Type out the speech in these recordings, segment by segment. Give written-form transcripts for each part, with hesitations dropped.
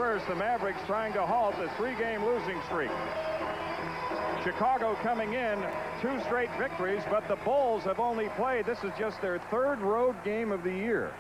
1st, the Mavericks trying to halt the 3-game losing streak. Chicago coming in 2 straight victories, but the Bulls have only played, this is just their 3rd road game of the year.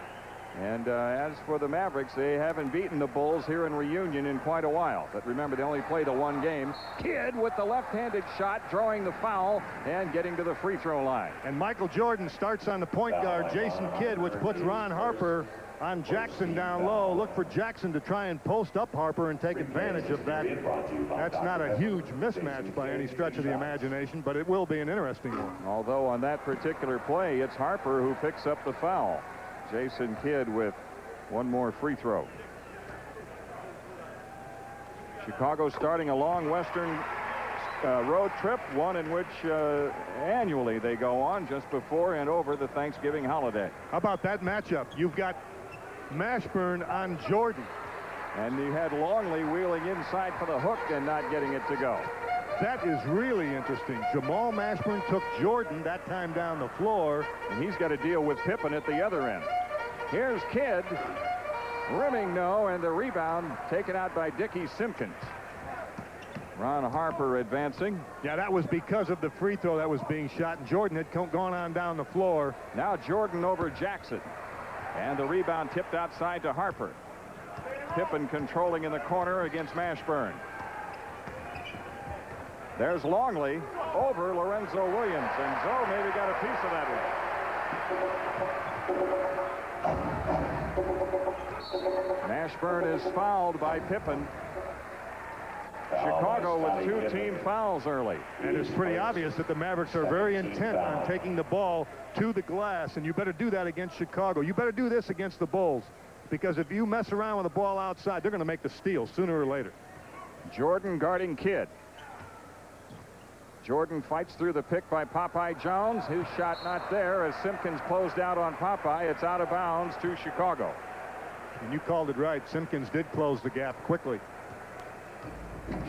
And as for the Mavericks, they haven't beaten the Bulls here in Reunion in quite a while. But remember, they only played the 1 game. Kidd with the left-handed shot, drawing the foul and getting to the free throw line. And Michael Jordan starts on the point guard, Jason Kidd, which puts Ron Harper on Jackson down low. Look for Jackson to try and post up Harper and take advantage of that. That's not a huge mismatch by any stretch of the imagination, but it will be an interesting one. Although on that particular play, it's Harper who picks up the foul. Jason Kidd with 1 more free throw. Chicago starting a long Western road trip, one in which annually they go on just before and over the Thanksgiving holiday. How about that matchup? You've got Mashburn on Jordan. And you had Longley wheeling inside for the hook and not getting it to go. That is really interesting. Jamal Mashburn took Jordan that time down the floor. And he's got to deal with Pippen at the other end. Here's Kidd. Rimming no, and the rebound taken out by Dickie Simpkins. Ron Harper advancing. Yeah, that was because of the free throw that was being shot, and Jordan had gone on down the floor. Now Jordan over Jackson. And the rebound tipped outside to Harper. Pippen controlling in the corner against Mashburn. There's Longley over Lorenzo Williams, and Zoe maybe got a piece of that one. Mashburn is fouled by Pippen. Chicago with 2 team fouls early. And it's pretty obvious that the Mavericks are very intent on taking the ball to the glass, and you better do that against Chicago. You better do this against the Bulls, because if you mess around with the ball outside, they're going to make the steal sooner or later. Jordan guarding Kidd. Jordan fights through the pick by Popeye Jones. His shot not there as Simpkins closed out on Popeye. It's out of bounds to Chicago. And you called it right. Simpkins did close the gap quickly.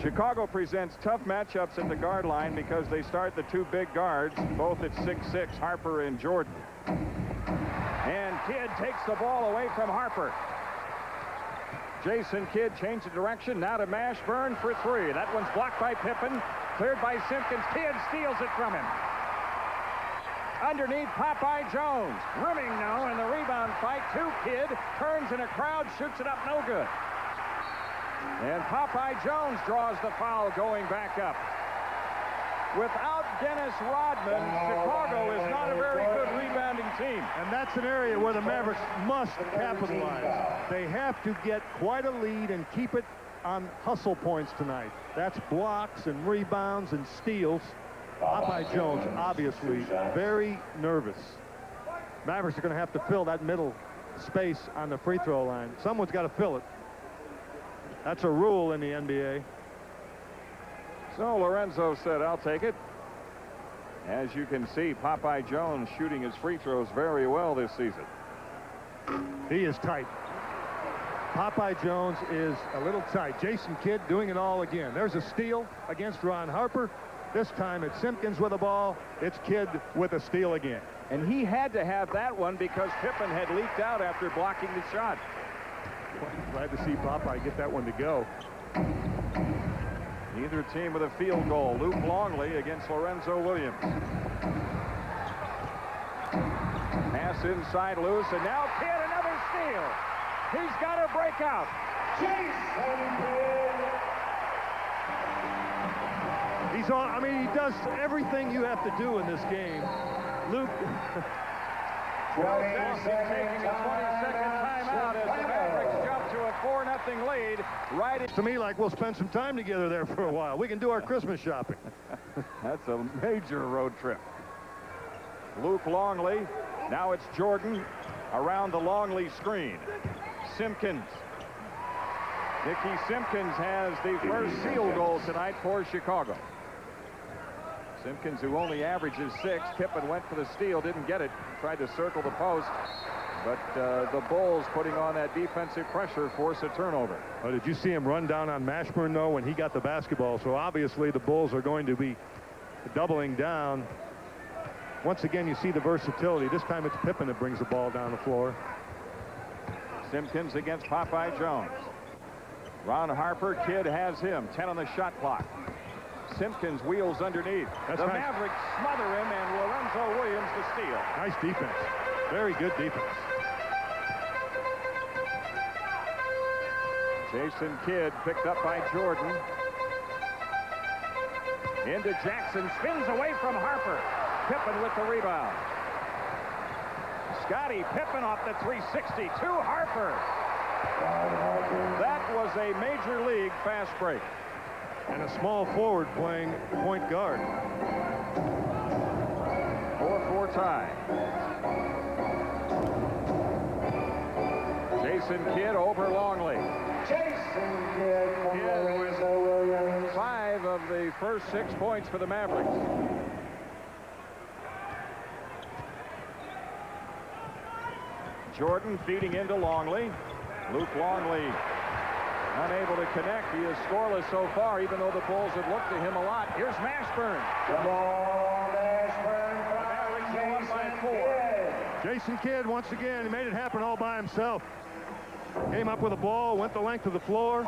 Chicago presents tough matchups at the guard line because they start the 2 big guards, both at 6'6", Harper and Jordan. And Kidd takes the ball away from Harper. Jason Kidd changed the direction, now to Mashburn for 3. That one's blocked by Pippen, cleared by Simpkins. Kidd steals it from him. Underneath Popeye Jones. Rimming no, and the rebound fight to Kidd. Turns in a crowd, shoots it up, no good. And Popeye Jones draws the foul going back up. Without Dennis Rodman, Chicago is not a very good rebounding team. And that's an area where the Mavericks must capitalize. They have to get quite a lead and keep it on hustle points tonight. That's blocks and rebounds and steals. Popeye Jones obviously very nervous. Mavericks are going to have to fill that middle space on the free throw line. Someone's got to fill it. That's a rule in the NBA. So Lorenzo said, I'll take it. As you can see, Popeye Jones shooting his free throws very well this season. He is tight. Popeye Jones is a little tight. Jason Kidd doing it all again. There's a steal against Ron Harper. This time it's Simpkins with the ball. It's Kidd with a steal again. And he had to have that one because Pippen had leaked out after blocking the shot. Glad to see Popeye get that one to go. Neither team with a field goal. Luke Longley against Lorenzo Williams. Pass inside loose, and now Kidd, another steal. He's got to break out. He's on. I mean, he does everything you have to do in this game. Luke. Taking a 20-second timeout as the Mavericks jump to a 4-0 lead. Right to me, like we'll spend some time together there for a while. We can do our Christmas shopping. That's a major road trip. Luke Longley. Now it's Jordan around the Longley screen. Simpkins. Dickie Simpkins has the first field goal tonight for Chicago. Simpkins, who only averages 6. Pippen went for the steal, didn't get it. Tried to circle the post. But the Bulls putting on that defensive pressure force a turnover. Oh, did you see him run down on Mashburn, though, when he got the basketball? So obviously the Bulls are going to be doubling down. Once again, you see the versatility. This time it's Pippen that brings the ball down the floor. Simpkins against Popeye Jones. Ron Harper, Kidd has him. 10 on the shot clock. Simpkins wheels underneath. That's the nice. Mavericks smother him, and Lorenzo Williams the steal. Nice defense. Very good defense. Jason Kidd picked up by Jordan. Into Jackson, spins away from Harper. Pippen with the rebound. Scottie Pippen off the 360 to Harper. That was a major league fast break. And a small forward playing point guard. 4-4 tie. Jason Kidd over Longley. Jason Kidd from Kidd with Lorenzo Williams. 5 of the first 6 points for the Mavericks. Jordan feeding into Longley. Luke Longley unable to connect. He is scoreless so far, even though the Bulls have looked to him a lot. Here's Mashburn. Come on, Mashburn. The Mavericks go up by 4. Jason Kidd, once again, he made it happen all by himself. Came up with a ball, went the length of the floor,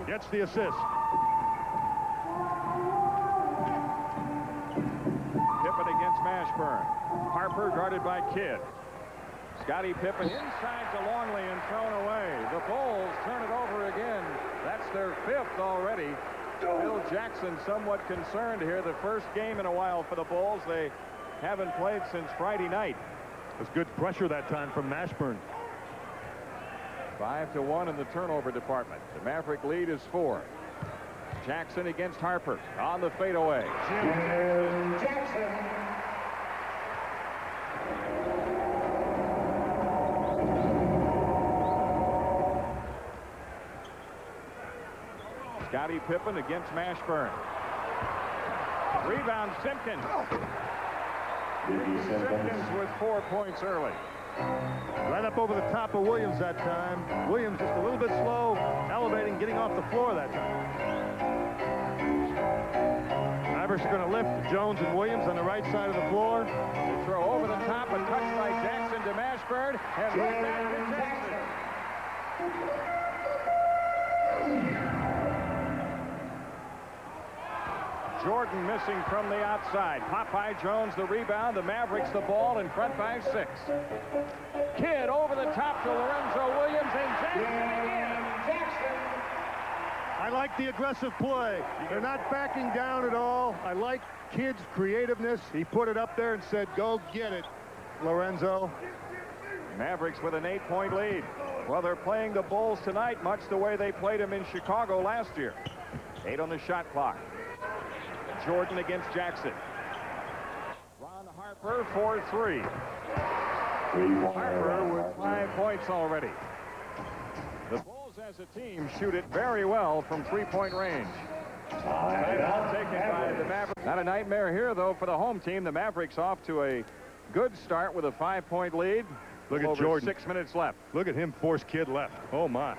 gets the assist. Pippen against Mashburn. Harper guarded by Kidd. Scottie Pippen inside to Longley and thrown away. The Bulls turn it over again. That's their 5th already. Phil Jackson somewhat concerned here. The first game in a while for the Bulls. They haven't played since Friday night. It was good pressure that time from Mashburn. 5-1 in the turnover department. The Maverick lead is 4. Jackson against Harper on the fadeaway. Jim Jackson. Scottie Pippen against Mashburn. Rebound Simpkins. Simpkins with 4 points early. Right up over the top of Williams that time. Williams just a little bit slow, elevating, getting off the floor that time. Mavericks are going to lift Jones and Williams on the right side of the floor. They throw over the top, a touch by Jackson to Mashburn, and right back to Jackson. Jordan missing from the outside. Popeye Jones the rebound. The Mavericks the ball in front by 6. Kidd over the top to Lorenzo Williams, and Jackson again. I like the aggressive play. They're not backing down at all. I like Kidd's creativeness. He put it up there and said, go get it, Lorenzo. Mavericks with an 8-point lead. Well, they're playing the Bulls tonight much the way they played them in Chicago last year. 8 on the shot clock. Jordan against Jackson. Ron Harper for 3. Harper with 5 points already. The Bulls as a team shoot it very well from 3-point range. Timeout taken by the Mavericks. Not a nightmare here, though, for the home team. The Mavericks off to a good start with a 5-point lead. Look at Over Jordan. 6 minutes left. Look at him force Kidd left. Oh, my.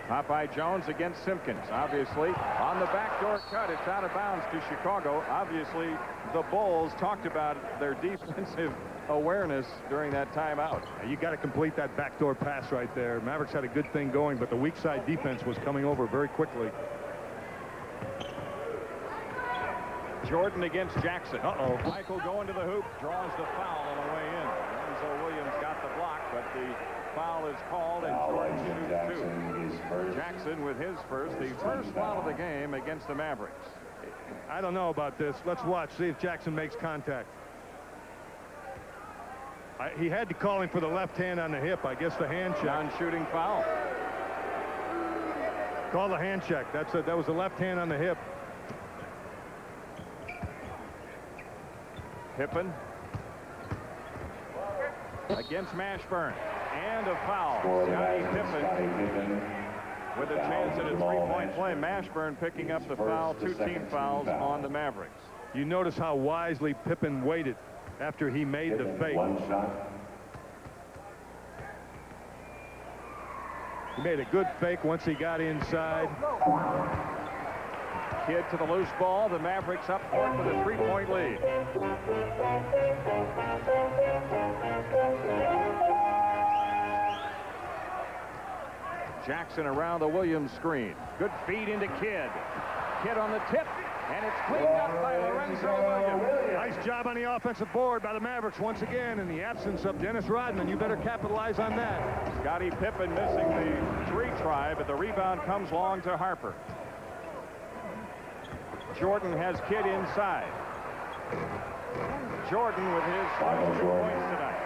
Popeye Jones against Simpkins. Obviously, on the backdoor cut, it's out of bounds to Chicago. Obviously, the Bulls talked about their defensive awareness during that timeout. You got to complete that backdoor pass right there. Mavericks had a good thing going, but the weak side defense was coming over very quickly. Jordan against Jackson. Uh-oh. Michael going to the hoop, draws the foul on the way in. Lorenzo Williams got the block, but the foul is called, and Jordan shoots 2. Jackson with his first, the first foul of the game against the Mavericks. I don't know about this. Let's watch, see if Jackson makes contact. He had to call him for the left hand on the hip. I guess the hand check. Non-shooting foul. Call the hand check. That was the left hand on the hip. Pippen against Mashburn, and a foul. Scottie Pippen with a chance at a 3-point play. Mashburn picking up the foul. 2 team fouls on the Mavericks. You notice how wisely Pippen waited after he made the fake. He made a good fake once he got inside. Kidd to the loose ball. The Mavericks up for it with a 3-point lead. Jackson around the Williams screen. Good feed into Kidd. Kidd on the tip, and it's cleaned up by Lorenzo Williams. Nice job on the offensive board by the Mavericks once again. In the absence of Dennis Rodman, you better capitalize on that. Scottie Pippen missing the three try, but the rebound comes long to Harper. Jordan has Kidd inside. Jordan with his first 2 points tonight.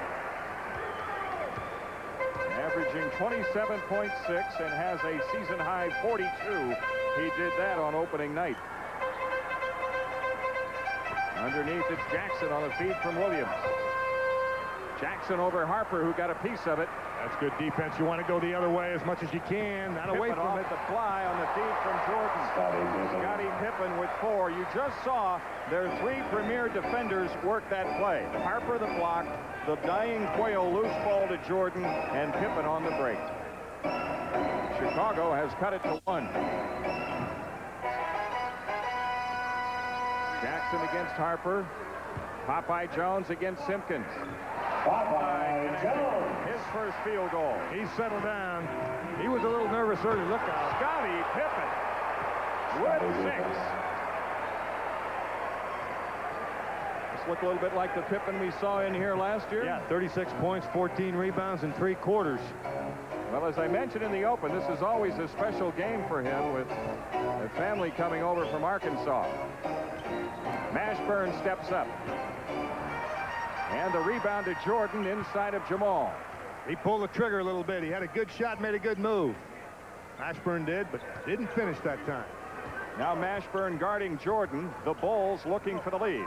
Averaging 27.6 and has a season-high 42. He did that on opening night. Underneath, it's Jackson on the feed from Williams. Jackson over Harper, who got a piece of it. That's good defense. You want to go the other way as much as you can. Not away Pippen from off it. the fly on the feed from Jordan. Scottie Pippen with 4. You just saw their 3 premier defenders work that play. Harper the block, the dying quail loose ball to Jordan, and Pippen on the break. Chicago has cut it to 1. Jackson against Harper. Popeye Jones against Simpkins. Popeye Jones. His first field goal. He's settled down. He was a little nervous early. Look out. Scottie Pippen with 6. This looked a little bit like the Pippen we saw in here last year. Yeah, 36 points, 14 rebounds in 3 quarters. Well, as I mentioned in the open, this is always a special game for him with a family coming over from Arkansas. Mashburn steps up. And the rebound to Jordan inside of Jamal. He pulled the trigger a little bit. He had a good shot, made a good move. Mashburn did, but didn't finish that time. Now Mashburn guarding Jordan. The Bulls looking for the lead.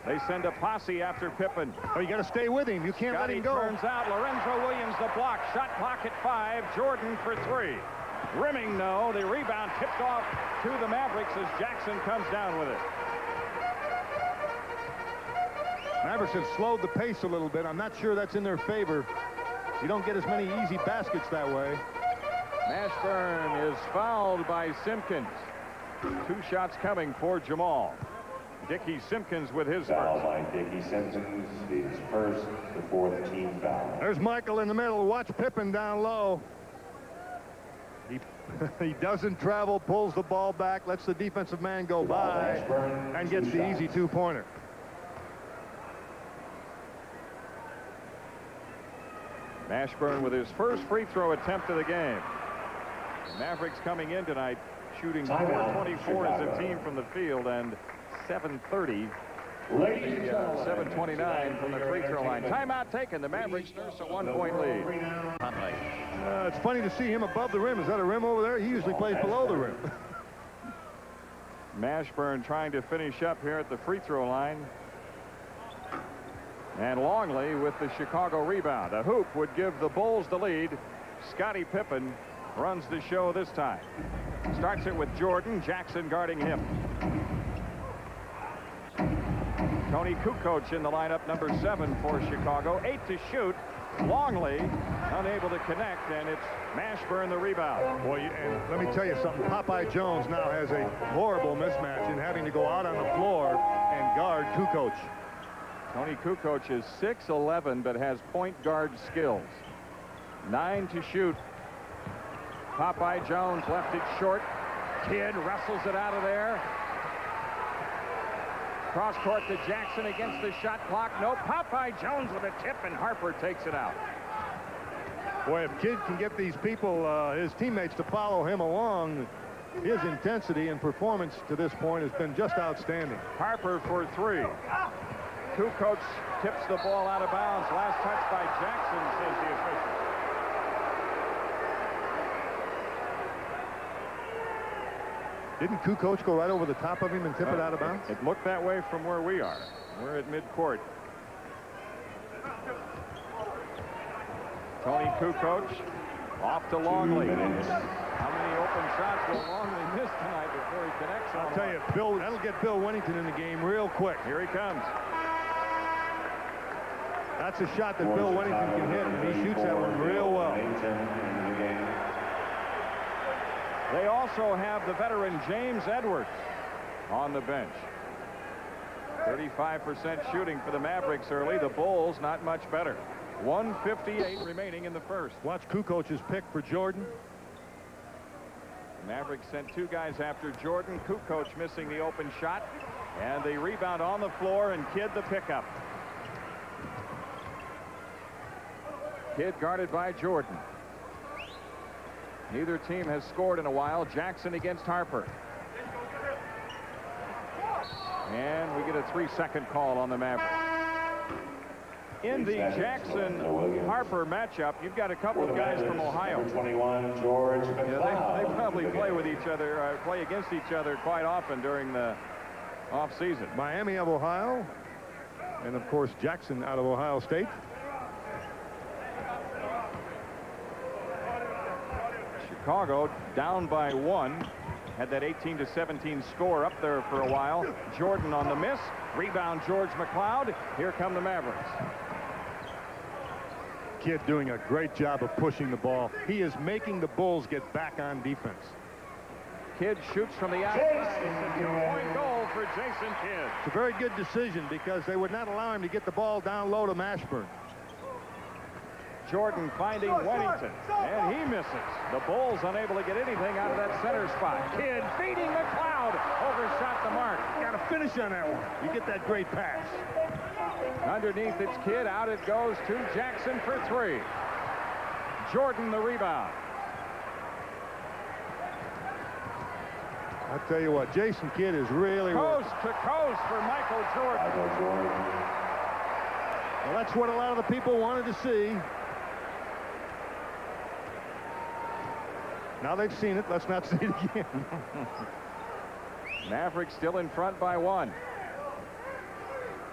They send a posse after Pippen. Oh, you got to stay with him. You can't Scottie let him go. turns out. Lorenzo Williams the block. Shot clock at 5. Jordan for 3. Rimming, no. The rebound tipped off to the Mavericks as Jackson comes down with it. Mavericks have slowed the pace a little bit. I'm not sure that's in their favor. You don't get as many easy baskets that way. Mashburn is fouled by Simpkins. 2 shots coming for Jamal. Dickie Simpkins with his Foul first. by Dickie Simpkins, his first, the 4th team foul. There's Michael in the middle. Watch Pippen down low. He doesn't travel, pulls the ball back, lets the defensive man go by, and gets the easy 2-pointer. Mashburn with his first free throw attempt of the game. The Mavericks coming in tonight shooting 424 as a team from the field and 730. 729 from the free throw line. Timeout taken. The Mavericks nurse a 1-point lead. It's funny to see him above the rim. Is that a rim over there? He usually plays below the rim. Mashburn trying to finish up here at the free throw line. And Longley with the Chicago rebound. A hoop would give the Bulls the lead. Scottie Pippen runs the show this time. Starts it with Jordan. Jackson guarding him. Tony Kukoc in the lineup, number 7 for Chicago. 8 to shoot. Longley unable to connect, and it's Mashburn the rebound. Boy, and let me tell you something. Popeye Jones now has a horrible mismatch in having to go out on the floor and guard Kukoc. Tony Kukoc is 6'11", but has point guard skills. 9 to shoot. Popeye Jones left it short. Kidd wrestles it out of there. Cross court to Jackson against the shot clock. No, Popeye Jones with a tip, and Harper takes it out. Boy, if Kidd can get these people, his teammates, to follow him along, his intensity and performance to this point has been just outstanding. Harper for 3. Kukoc tips the ball out of bounds. Last touch by Jackson, says the official. Didn't Kukoc go right over the top of him and tip it out of bounds? It looked that way from where we are. We're at midcourt. Tony Kukoc off to Longley. How many open shots will Longley miss tonight before he connects? I'll tell you, that'll get Bill Wennington in the game real quick. Here he comes. That's a shot that Bill Wennington can hit, and he shoots that one real well. They also have the veteran James Edwards on the bench. 35% shooting for the Mavericks early. The Bulls not much better. 1:58 remaining in the first. Watch Kukoc's pick for Jordan. Mavericks sent 2 guys after Jordan. Kukoc missing the open shot. And the rebound on the floor, and Kidd the pickup. Kidd guarded by Jordan. Neither team has scored in a while. Jackson against Harper. And we get a 3-second call on the Mavericks. In the Jackson-Harper matchup, you've got a couple of guys from Ohio. Number 21, George McCloud. They probably play with each other, play against each other quite often during the off-season. Miami of Ohio, and of course Jackson out of Ohio State. Chicago down by 1. Had that 18-17 score up there for a while. Jordan on the miss. Rebound George McCloud. Here come the Mavericks. Kidd doing a great job of pushing the ball. He is making the Bulls get back on defense. Kidd shoots from the outside. It's a 2-point goal for Jason Kidd. It's a very good decision because they would not allow him to get the ball down low to Mashburn. Jordan finding Wennington, and he misses. The Bulls unable to get anything out of that center spot. Kidd feeding McCloud. Overshot the mark. Got to finish on that one. You get that great pass. Underneath it's Kidd. Out it goes to Jackson for 3. Jordan the rebound. I'll tell you what, Jason Kidd is really coast to coast for Michael Jordan. Well, that's what a lot of the people wanted to see. Now they've seen it. Let's not see it again. Mavericks still in front by 1.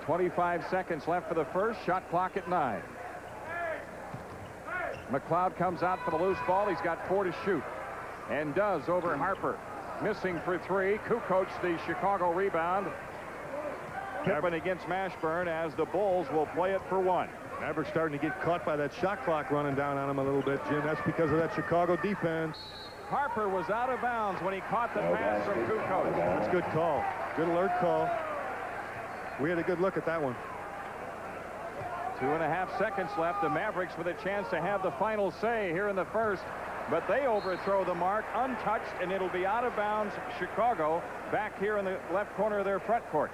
25 seconds left for the first. Shot clock at 9. McCloud comes out for the loose ball. He's got 4 to shoot, and does over Harper. Missing for 3. Kukoc the Chicago rebound. Pippen against Mashburn as the Bulls will play it for 1. Mavericks starting to get caught by that shot clock running down on him a little bit, Jim. That's because of that Chicago defense. Harper was out of bounds when he caught the pass from Kukoc. That's a good call. Good alert call. We had a good look at that one. 2.5 seconds left. The Mavericks with a chance to have the final say here in the first. But they overthrow the mark untouched, and it'll be out of bounds. Chicago back here in the left corner of their front court.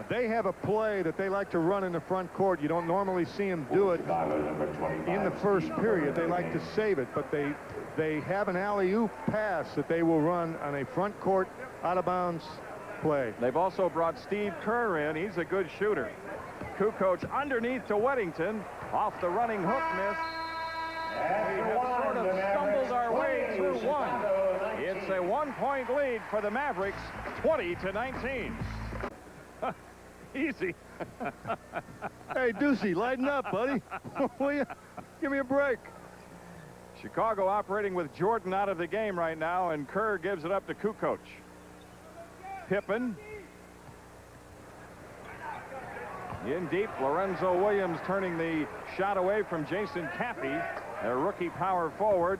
They have a play that they like to run in the front court. You don't normally see them do it in the first period. They like to save it, but they have an alley-oop pass that they will run on a front court out of bounds play. They've also brought Steve Kerr in. He's a good shooter. Kukoc underneath to Wennington. Off the running hook miss. We have sort of stumbled our way through 1. It's a 1-point lead for the Mavericks, 20-19. Easy. Hey, Deucey, lighten up, buddy. Will you? Give me a break. Chicago operating with Jordan out of the game right now, and Kerr gives it up to Kukoc. Pippen. In deep, Lorenzo Williams turning the shot away from Jason Cappy, a rookie power forward,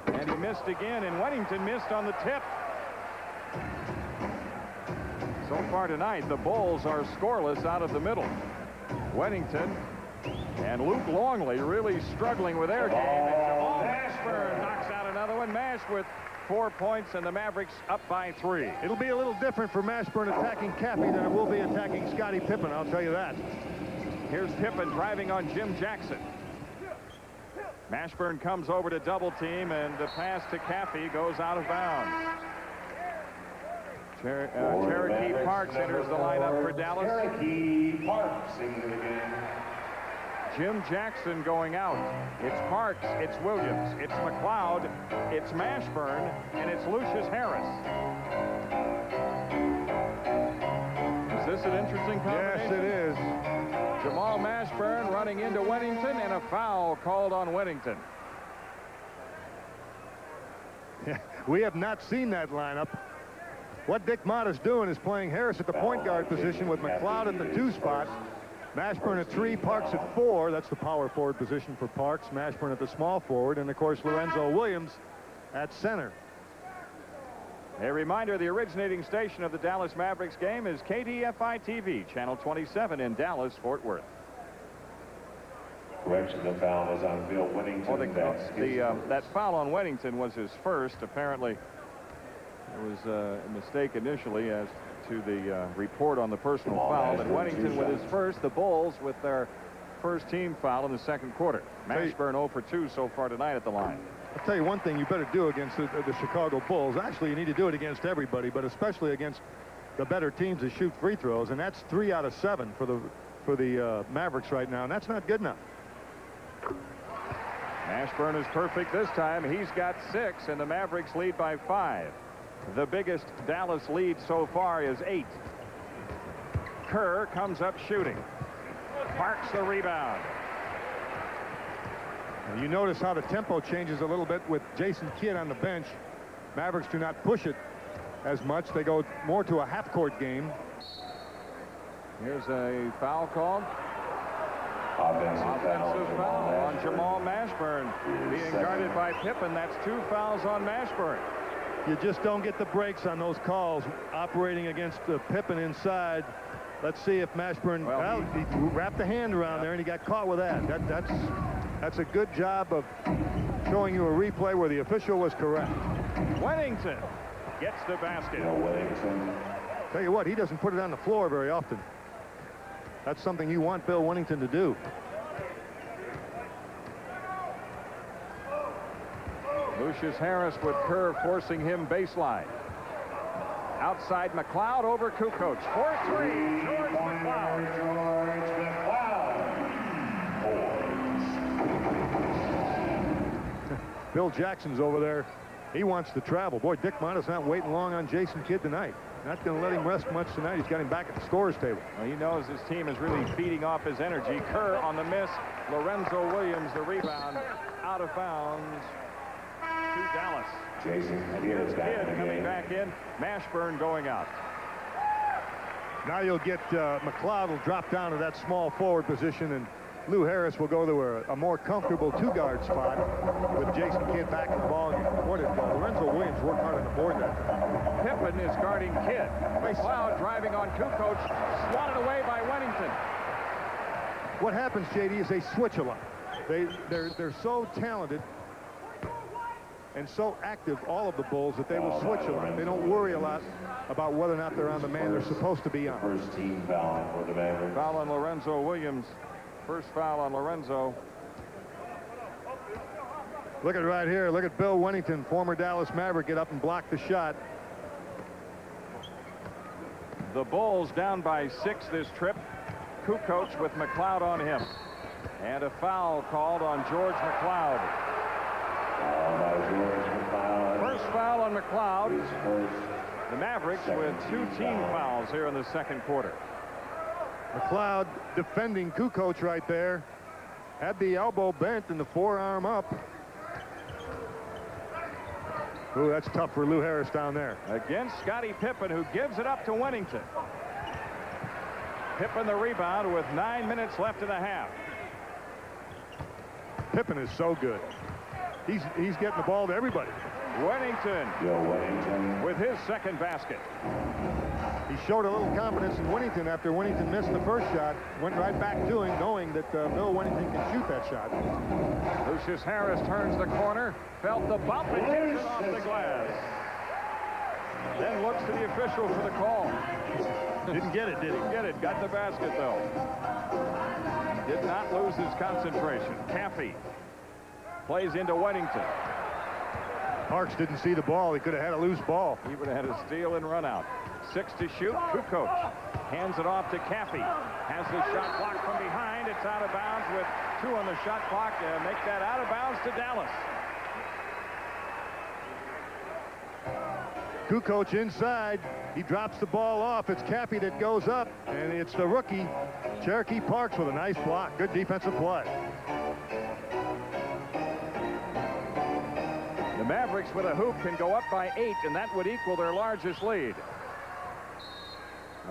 and he missed again, and Wennington missed on the tip. So far tonight, the Bulls are scoreless out of the middle. Wennington and Luke Longley really struggling with their game. And Jamal Mashburn knocks out another one. Mash with 4 points, and the Mavericks up by 3. It'll be a little different for Mashburn attacking Cappy than it will be attacking Scottie Pippen, I'll tell you that. Here's Pippen driving on Jim Jackson. Mashburn comes over to double team, and the pass to Cappy goes out of bounds. Cherokee Parks enters the lineup for Dallas. Cherokee Parks into the game. Jim Jackson going out. It's Parks, it's Williams, it's McCloud, it's Mashburn, and it's Lucius Harris. Is this an interesting combination? Yes, it is. Jamal Mashburn running into Wennington, and a foul called on Wennington. We have not seen that lineup. What Dick Mott is doing is playing Harris at the point guard position with McCloud at the 2 spot. Mashburn at 3, Parks at 4. That's the power forward position for Parks. Mashburn at the small forward, and of course Lorenzo Williams at center. A reminder, the originating station of the Dallas Mavericks game is KDFI TV, channel 27 in Dallas, Fort Worth. Correction, the foul was on Bill Whittington. Well, that foul on Whittington was his first. Apparently, it was a mistake initially as to the report on the personal foul. But Whittington with his first, the Bulls with their first team foul in the second quarter. Mashburn 0 for 2 so far tonight at the line. I'll tell you one thing you better do against the Chicago Bulls. Actually, you need to do it against everybody, but especially against the better teams that shoot free throws, and that's 3 out of 7 for the Mavericks right now, and that's not good enough. Mashburn is perfect this time. He's got 6, and the Mavericks lead by 5. The biggest Dallas lead so far is 8. Kerr comes up shooting. Parks the rebound. Now you notice how the tempo changes a little bit with Jason Kidd on the bench. Mavericks do not push it as much. They go more to a half-court game. Here's a foul called. Offensive foul on Jamal Mashburn. Being guarded by Pippen. That's 2 fouls on Mashburn. You just don't get the breaks on those calls operating against Pippen inside. Let's see if Mashburn, well, he wrapped a hand around there and he got caught with that. That's a good job of showing you a replay where the official was correct. Whittington gets the basket. Tell you what, he doesn't put it on the floor very often. That's something you want Bill Whittington to do. Lucius Harris with Kerr forcing him baseline. Outside McLeod over Kukoc. 4-3. George McLeod. Bill Jackson's over there. He wants to travel. Boy, Dick Monta's not waiting long on Jason Kidd tonight. Not going to let him rest much tonight. He's got him back at the scorer's table. Well, he knows his team is really feeding off his energy. Kerr on the miss. Lorenzo Williams the rebound. Out of bounds to Dallas. Jason Kidd coming back in. Mashburn going out. Now you'll get McLeod will drop down to that small forward position, and Lou Harris will go to a more comfortable 2-guard spot with Jason Kidd back in the ball game. What did Lorenzo Williams work hard on the board that time? Pippen is guarding Kidd. McLeod driving on Kukoc, swatted away by Whittington. What happens, JD, is they switch a lot. They're so talented and so active, all of the Bulls, that they will switch a lot. They don't worry a lot about whether or not they're on the man they're supposed to be on. First team foul for the Mavericks. Foul on Lorenzo Williams. First foul on Lorenzo. Look at right here. Look at Bill Whittington, former Dallas Maverick, get up and block the shot. The Bulls down by 6 this trip. Kukoc with McLeod on him. And a foul called on George McLeod. First foul on McLeod. The Mavericks with 2 team fouls here in the second quarter. McLeod defending Kukoc right there. Had the elbow bent and the forearm up. Ooh, that's tough for Lou Harris down there. Against Scottie Pippen, who gives it up to Whittington. Pippen the rebound with 9 minutes left in the half. Pippen is so good. He's getting the ball to everybody. Whittington with his second basket. He showed a little confidence in Whittington after Whittington missed the first shot. Went right back to him, knowing that Bill Whittington can shoot that shot. Lucius Harris turns the corner, felt the bump and gets it off the glass. Then looks to the official for the call. Didn't get it, did he? Get it. Got the basket, though. Did not lose his concentration. Caffey plays into Whittington. Parks didn't see the ball. He could have had a loose ball. He would have had a steal and run out. 6 to shoot. Kukoc hands it off to Caffey. Has the shot blocked from behind. It's out of bounds with 2 on the shot clock. Make that out of bounds to Dallas. Kukoc inside. He drops the ball off. It's Caffey that goes up, and it's the rookie, Cherokee Parks, with a nice block. Good defensive play. The Mavericks with a hoop can go up by 8, and that would equal their largest lead.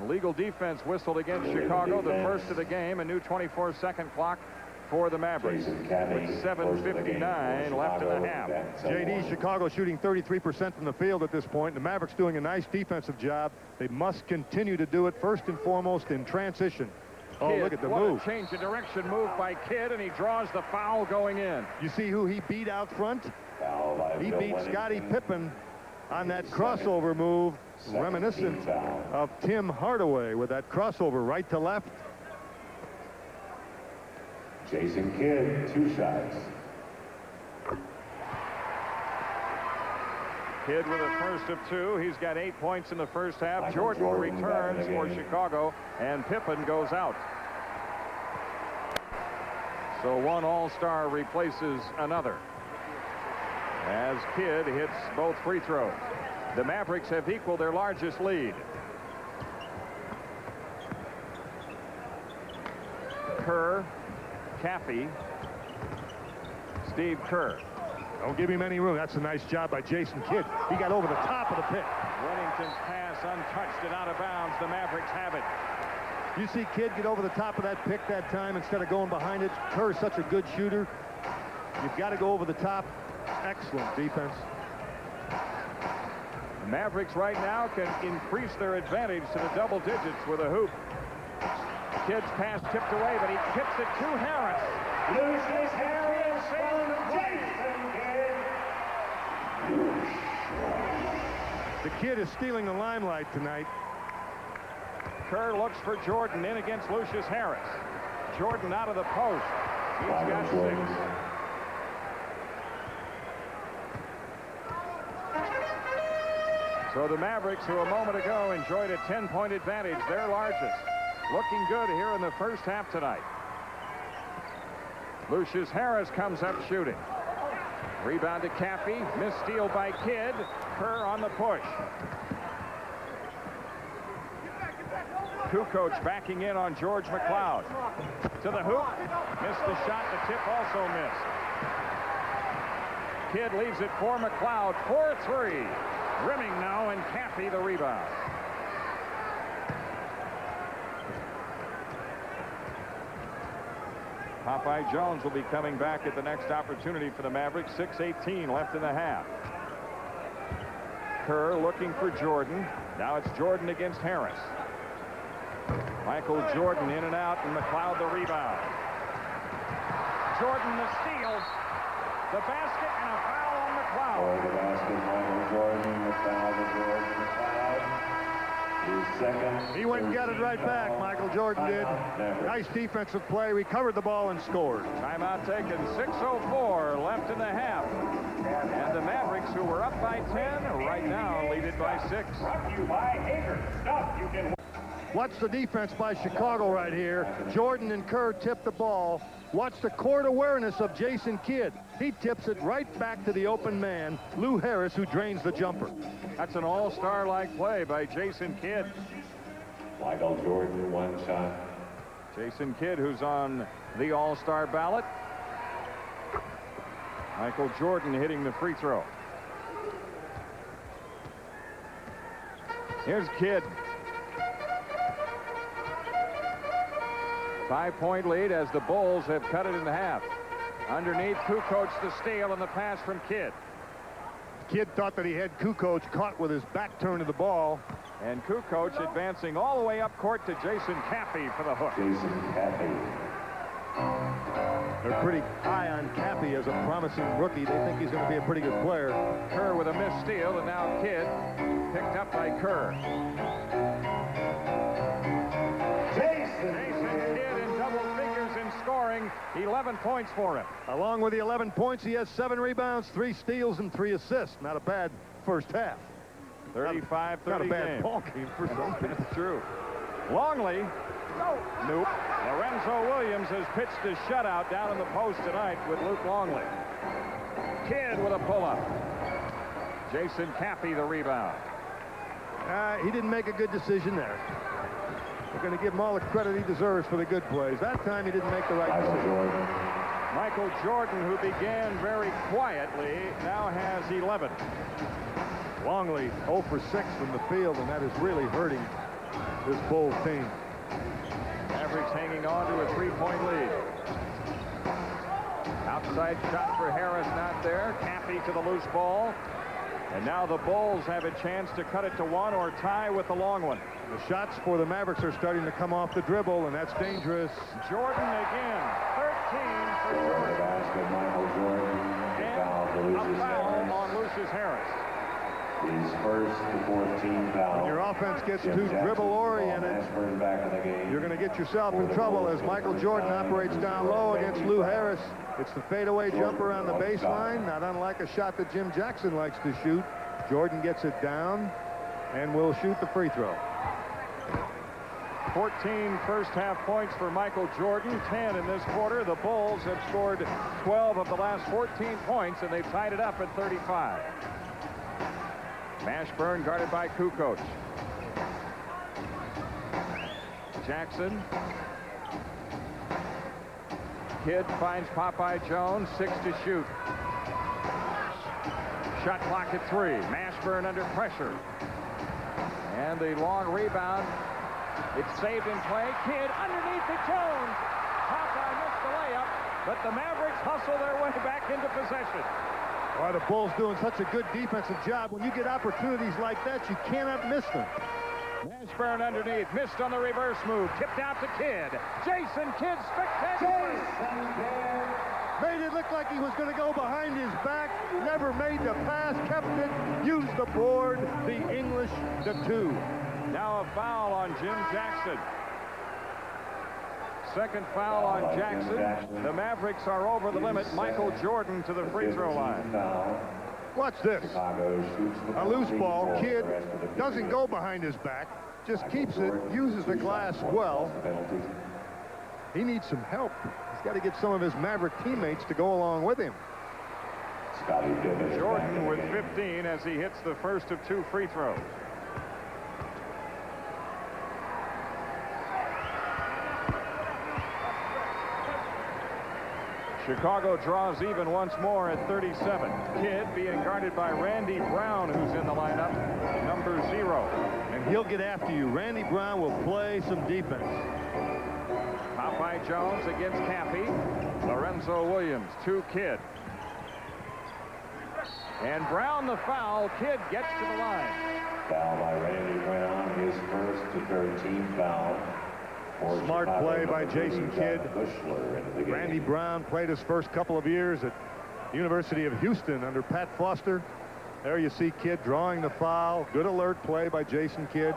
A legal defense whistled against Chicago, the first of the game. A new 24-second clock for the Mavericks with 7:59 left in the half. JD, Chicago shooting 33% from the field at this point. The Mavericks doing a nice defensive job. They must continue to do it first and foremost in transition. Oh, Kidd, look at the what move. A change of direction move by Kidd, and he draws the foul going in. You see who he beat out front? Foul by He Bill beat Wennington. Scottie Pippen on that crossover move, reminiscent of Tim Hardaway with that crossover right to left. Jason Kidd, 2 shots. Kidd with a first of 2. He's got 8 points in the first half. Jordan returns for Chicago, and Pippen goes out. So one All-Star replaces another as Kidd hits both free throws. The Mavericks have equaled their largest lead. Kerr, Caffey, Steve Kerr. Don't give him any room. That's a nice job by Jason Kidd. He got over the top of the pick. Wennington's pass untouched and out of bounds. The Mavericks have it. You see Kidd get over the top of that pick that time instead of going behind it. Kerr's such a good shooter. You've got to go over the top. Excellent defense. The Mavericks right now can increase their advantage to the double digits with a hoop. Kidd's pass tipped away, but he tips it to Harris. Lucius Harris from Jason Kidd. The Kidd is stealing the limelight tonight. Kerr looks for Jordan in against Lucius Harris. Jordan out of the post. He's got 6. So the Mavericks, who a moment ago enjoyed a 10-point advantage, their largest, looking good here in the first half tonight. Lucius Harris comes up shooting. Rebound to Caffey. Missed steal by Kidd. Kerr on the push. Kukoc backing in on George McLeod. To the hoop. Missed the shot. The tip also missed. Kidd leaves it for McLeod. 4-3. Rimming now, and Caffey the rebound. Popeye Jones will be coming back at the next opportunity for the Mavericks. 6:18 left in the half. Kerr looking for Jordan. Now it's Jordan against Harris. Michael Jordan in and out, and McLeod the rebound. Jordan the steal. The basket, and a foul on McLeod. For the basket, Michael Jordan, the foul to George McLeod. His second. He went and got it right back, foul. Michael Jordan did. Nice defensive play, recovered the ball and scored. Timeout taken. 6:04 left in the half. And the Mavericks, who were up by 10, right now lead it by 6. Brought to you by Hager. Stuff you can. Watch the defense by Chicago right here. Jordan and Kerr tip the ball. Watch the court awareness of Jason Kidd. He tips it right back to the open man, Lou Harris, who drains the jumper. That's an all-star-like play by Jason Kidd. Michael Jordan, 1 shot. Jason Kidd, who's on the all-star ballot. Michael Jordan hitting the free throw. Here's Kidd. 5-point lead as the Bulls have cut it in half. Underneath, Kukoc the steal and the pass from Kidd. Kidd thought that he had Kukoc caught with his back turn to the ball. And Kukoc advancing all the way up court to Jason Caffey for the hook. Jason Caffey. They're pretty high on Caffey as a promising rookie. They think he's going to be a pretty good player. Kerr with a missed steal, and now Kidd picked up by Kerr. Jason Kidd in double figures in scoring. 11 points for him. Along with the 11 points, he has 7 rebounds, 3 steals, and 3 assists. Not a bad first half. 35-30 Not a bad game. ball game for something. That's true. Longley. Nope. Lorenzo Williams has pitched his shutout down in the post tonight with Luke Longley. Kidd with a pull-up. Jason Caffey the rebound. He didn't make a good decision there. We're going to give him all the credit he deserves for the good plays. That time he didn't make the right Michael decision. Jordan. Michael Jordan, who began very quietly, now has 11. Longley 0 for 6 from the field, and that is really hurting this Bulls team. Mavericks hanging on to a 3-point lead. Outside shot for Harris, not there. Caffey to the loose ball. And now the Bulls have a chance to cut it to 1 or tie with the long one. The shots for the Mavericks are starting to come off the dribble, and that's dangerous. Jordan again. 13 for Jordan. Basket, Michael Jordan. And a foul on Lucius Harris. His first 14 foul. When your offense gets too dribble-oriented, you're going to get yourself in trouble as Michael Jordan operates down low against Lou Harris. It's the fadeaway jumper on the baseline, not unlike a shot that Jim Jackson likes to shoot. Jordan gets it down and will shoot the free throw. 14 first-half points for Michael Jordan, 10 in this quarter. The Bulls have scored 12 of the last 14 points, and they've tied it up at 35. Mashburn guarded by Kukoc. Jackson. Kidd finds Popeye Jones, 6 to shoot. Shot clock at 3. Mashburn under pressure. And the long rebound. It's saved in play. Kidd underneath to Jones. Popeye missed the layup, but the Mavericks hustle their way back into possession. Why the Bulls doing such a good defensive job. When you get opportunities like that, you cannot miss them. Mashburn underneath, missed on the reverse move, tipped out to Kidd. Jason Kidd, spectacular. Made it look like he was going to go behind his back, never made the pass, kept it, used the board, the English, the 2. Now a foul on Jim Jackson. Second foul on Jackson. The Mavericks are over the limit. Michael Jordan to the free throw line. Watch this. A loose ball. Kidd doesn't go behind his back, just keeps it, uses the glass well. He needs some help. He's got to get some of his Maverick teammates to go along with him. Jordan with 15 as he hits the first of 2 free throws. Chicago draws even once more at 37. Kidd being guarded by Randy Brown, who's in the lineup, number 0. And he'll get after you. Randy Brown will play some defense. Popeye Jones against Cappy. Lorenzo Williams to Kidd. And Brown the foul. Kidd gets to the line. Foul by Randy Brown, his first to 13 foul. Smart play by Jason Kidd. Randy Brown played his first couple of years at the University of Houston under Pat Foster. There you see Kidd drawing the foul. Good alert play by Jason Kidd.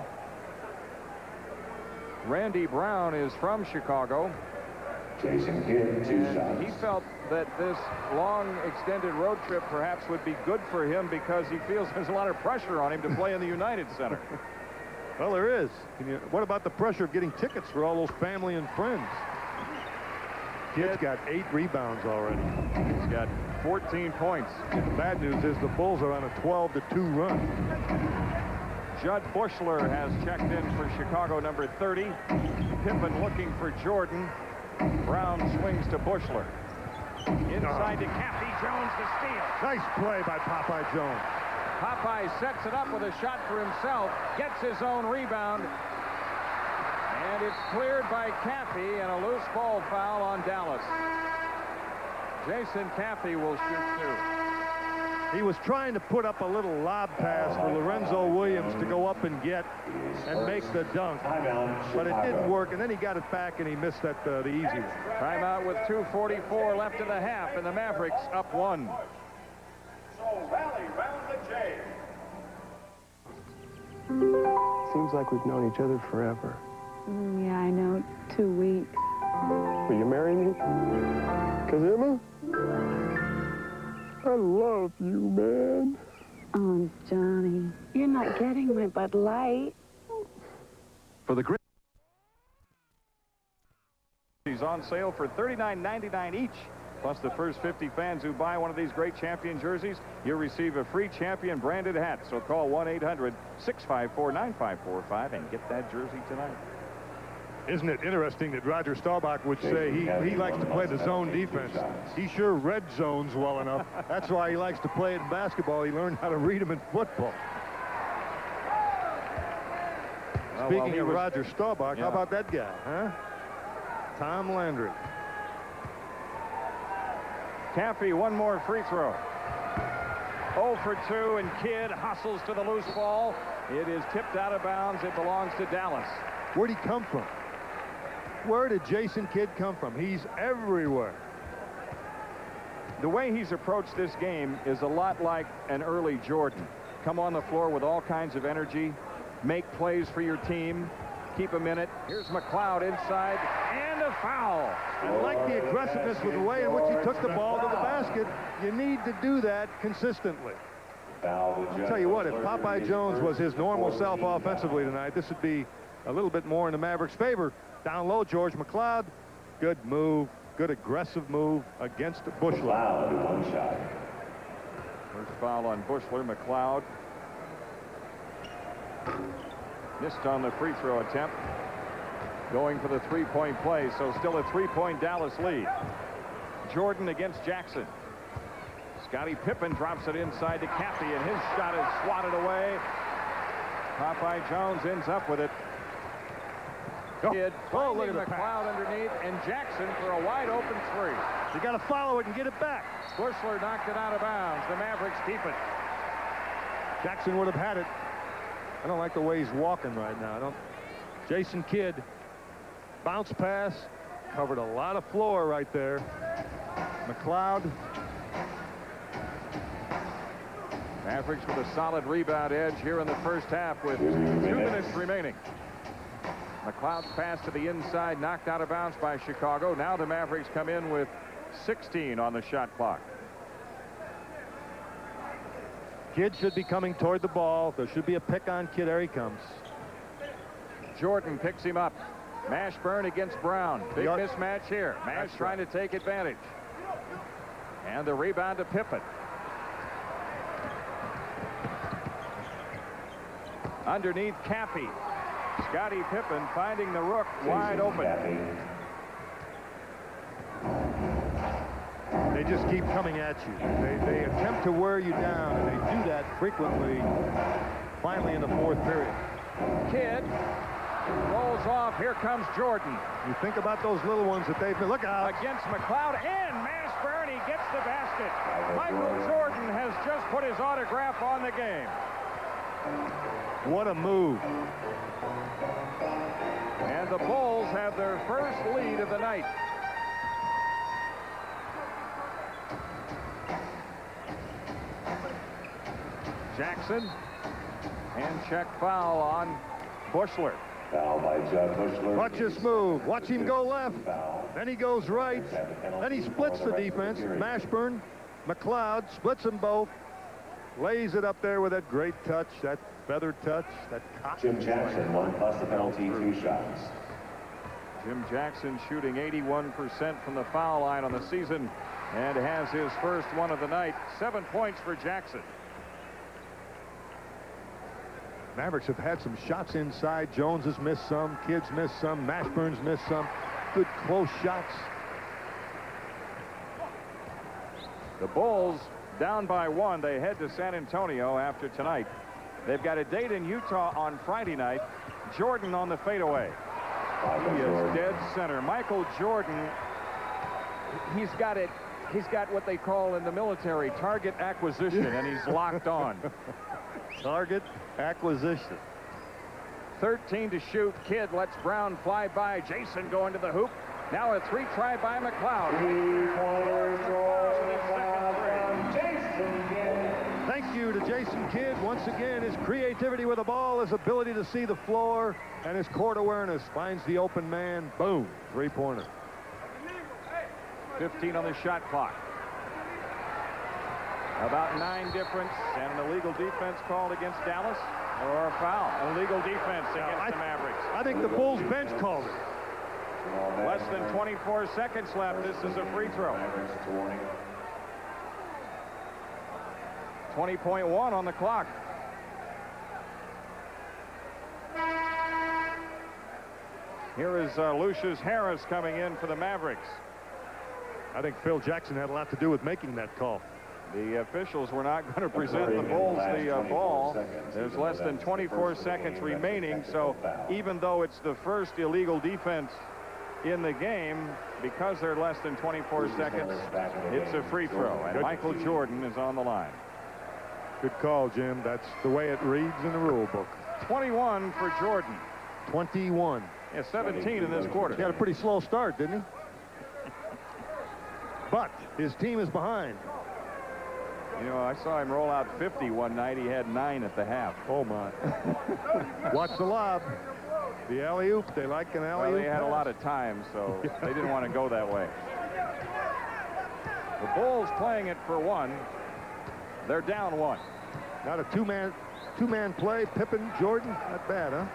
Randy Brown is from Chicago. Jason Kidd, 2 shots. He felt that this long extended road trip perhaps would be good for him because he feels there's a lot of pressure on him to play in the United Center. Well, there is. What about the pressure of getting tickets for all those family and friends? Kidd's got 8 rebounds already. He's got 14 points. The bad news is the Bulls are on a 12-2 run. Judd Bushler has checked in for Chicago, number 30. Pippen looking for Jordan. Brown swings to Bushler. Inside to Cappy Jones, the steal. Nice play by Popeye Jones. Popeye sets it up with a shot for himself, gets his own rebound, and it's cleared by Cappy, and a loose ball foul on Dallas. Jason Cappy will shoot 2. He was trying to put up a little lob pass for Lorenzo Williams to go up and get and make the dunk, but it didn't work, and then he got it back and he missed that the easy one. Timeout with 2:44 left in the half, and the Mavericks up 1. So rally round the J. Seems like we've known each other forever. Yeah, I know. 2 weeks. Will you marry me? 'Cause Emma, I love you, man. Oh, Johnny, you're not getting my Bud Light. For the Grizzlies, he's on sale for $39.99 each. Plus, the first 50 fans who buy one of these great champion jerseys, you'll receive a free champion branded hat. So call 1-800-654-9545 and get that jersey tonight. Isn't it interesting that Roger Staubach would say he likes to play the zone defense? He sure read zones well enough. That's why he likes to play it in basketball. He learned how to read them in football. Speaking of Roger Staubach, how about that guy, huh? Tom Landry. Caffey, one more free throw. 0 for 2, and Kidd hustles to the loose ball. It is tipped out of bounds. It belongs to Dallas. Where'd he come from? Where did Jason Kidd come from? He's everywhere. The way he's approached this game is a lot like an early Jordan. Come on the floor with all kinds of energy, make plays for your team, keep them in it. Here's McLeod inside, and a foul. I like the aggressiveness with the way in which he took the ball to the basket. You need to do that consistently. I'll tell you what, if Popeye Jones was his normal self offensively tonight, this would be a little bit more in the Mavericks' favor. Down low, George McLeod. Good move, good aggressive move against Bushler. One shot. First foul on Bushler. McLeod missed on the free throw attempt. Going for the three-point play, so still a 3-point Dallas lead. Jordan against Jackson. Scottie Pippen drops it inside to Cappy, and his shot is swatted away. Popeye Jones ends up with it. Kidd look at the McLeod underneath, and Jackson for a wide open three. You got to follow it and get it back. Bushler knocked it out of bounds. The Mavericks keep it. Jackson would have had it. I don't like the way he's walking right now. Jason Kidd, bounce pass, covered a lot of floor right there. McLeod. Mavericks with a solid rebound edge here in the first half with 2 minutes remaining. McLeod's pass to the inside, knocked out of bounds by Chicago. Now the Mavericks come in with 16 on the shot clock. Kidd should be coming toward the ball. There should be a pick on Kidd. There he comes. Jordan picks him up. Mashburn against Brown. Big mismatch here. Mash trying to take advantage. And the rebound to Pippen. Underneath Cappy. Scottie Pippen finding the Rook wide open. They just keep coming at you. They attempt to wear you down, and they do that frequently, finally in the fourth period. Kidd rolls off. Here comes Jordan. You think about those little ones that they've been. Look out. Against McLeod and Mashburn. He gets the basket. Michael Jordan has just put his autograph on the game. What a move. And the Bulls have their first lead of the night. Jackson, hand check foul on Bushler. Foul by Judd Bushler. Watch this move. Watch him go left. Then he goes right. Then he splits the defense. Mashburn, McLeod splits them both. Lays it up there with that great touch, that feather touch, that Jim Jackson, 1 plus the penalty, 2 shots. Jim Jackson shooting 81% from the foul line on the season and has his first one of the night. 7 points for Jackson. Mavericks have had some shots inside. Jones has missed some. Kidd's missed some. Mashburn's missed some. Good close shots. The Bulls down by 1. They head to San Antonio after tonight. They've got a date in Utah on Friday night. Jordan on the fadeaway. He is dead center. Michael Jordan, he's got it. He's got what they call in the military target acquisition, and he's locked on. Target acquisition. 13 to shoot. Kidd lets Brown fly by. Jason going to the hoop. Now a 3 try by McLeod. Thank you to Jason Kidd. Once again, his creativity with the ball, his ability to see the floor, and his court awareness. Finds the open man. Boom. 3-pointer. 15 on the shot clock. About 9 difference, and an illegal defense called against Dallas, or a foul. Illegal defense against the Mavericks. I think the Bulls bench called it. Less than 24 seconds left. This is a free throw. 20.1 on the clock. Here is Lucius Harris coming in for the Mavericks. I think Phil Jackson had a lot to do with making that call. The officials were not going to present the Bulls the ball. There's less than 24 seconds remaining, so even though it's the first illegal defense in the game, because they're less than 24 seconds, it's a free throw, and Michael Jordan is on the line. Good call, Jim. That's the way it reads in the rule book. 21 for Jordan. 21. Yeah, 17 in this quarter. He had a pretty slow start, didn't he? But his team is behind. You know, I saw him roll out 50 one night. He had 9 at the half. Oh, my. Watch the lob. The alley-oop. They like an alley-oop. Well, they had a lot of time, so they didn't want to go that way. The Bulls playing it for 1. They're down 1. Not a two-man play. Pippen, Jordan. Not bad, huh?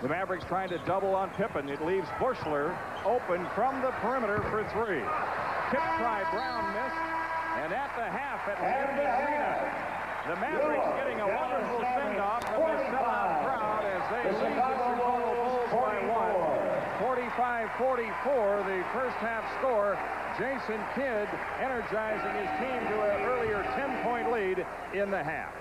The Mavericks trying to double on Pippen. It leaves Bushler open from the perimeter for 3. Tip try, Brown missed. And at the half at Reunion Arena, the Mavericks getting a wonderful send-off from the sellout crowd as they lead the Chicago Bulls by 1. 45-44, the first half score. Jason Kidd energizing his team to an earlier 10-point lead in the half.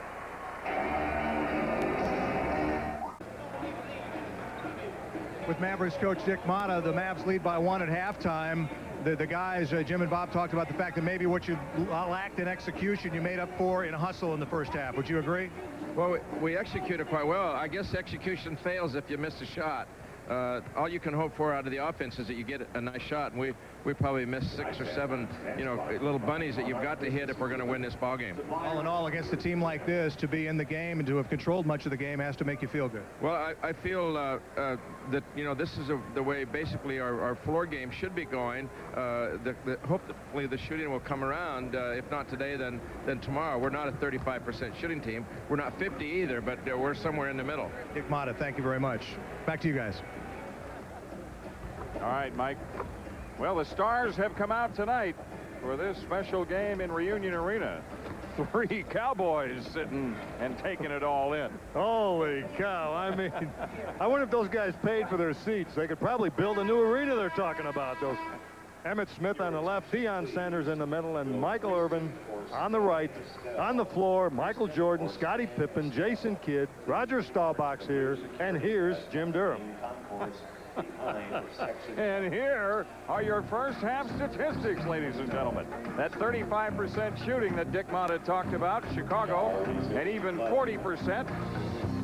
With Mavericks coach Dick Motta, the Mavs lead by 1 at halftime. The guys, Jim and Bob, talked about the fact that maybe what you lacked in execution, you made up for in hustle in the first half. Would you agree? Well, we executed quite well. I guess execution fails if you miss a shot. All you can hope for out of the offense is that you get a nice shot, and we probably missed 6 or 7, little bunnies that you've got to hit if we're going to win this ball game. All in all, against a team like this, to be in the game and to have controlled much of the game has to make you feel good. Well, I feel that this is the way basically our floor game should be going. Hopefully the shooting will come around. If not today, then tomorrow. We're not a 35% shooting team. We're not 50 either, but we're somewhere in the middle. Dick Motta, thank you very much. Back to you guys. All right, Mike. Well, the Stars have come out tonight for this special game in Reunion Arena. 3 Cowboys sitting and taking it all in. Holy cow. I mean, I wonder if those guys paid for their seats. They could probably build a new arena they're talking about. Those Emmett Smith on the left, Deion Sanders in the middle, and Michael Irvin on the right. On the floor, Michael Jordan, Scottie Pippen, Jason Kidd, Roger Staubach's here, and here's Jim Durham. And here are your first half statistics, ladies and gentlemen. That 35% shooting that Dick Motta talked about, Chicago, and even 40%.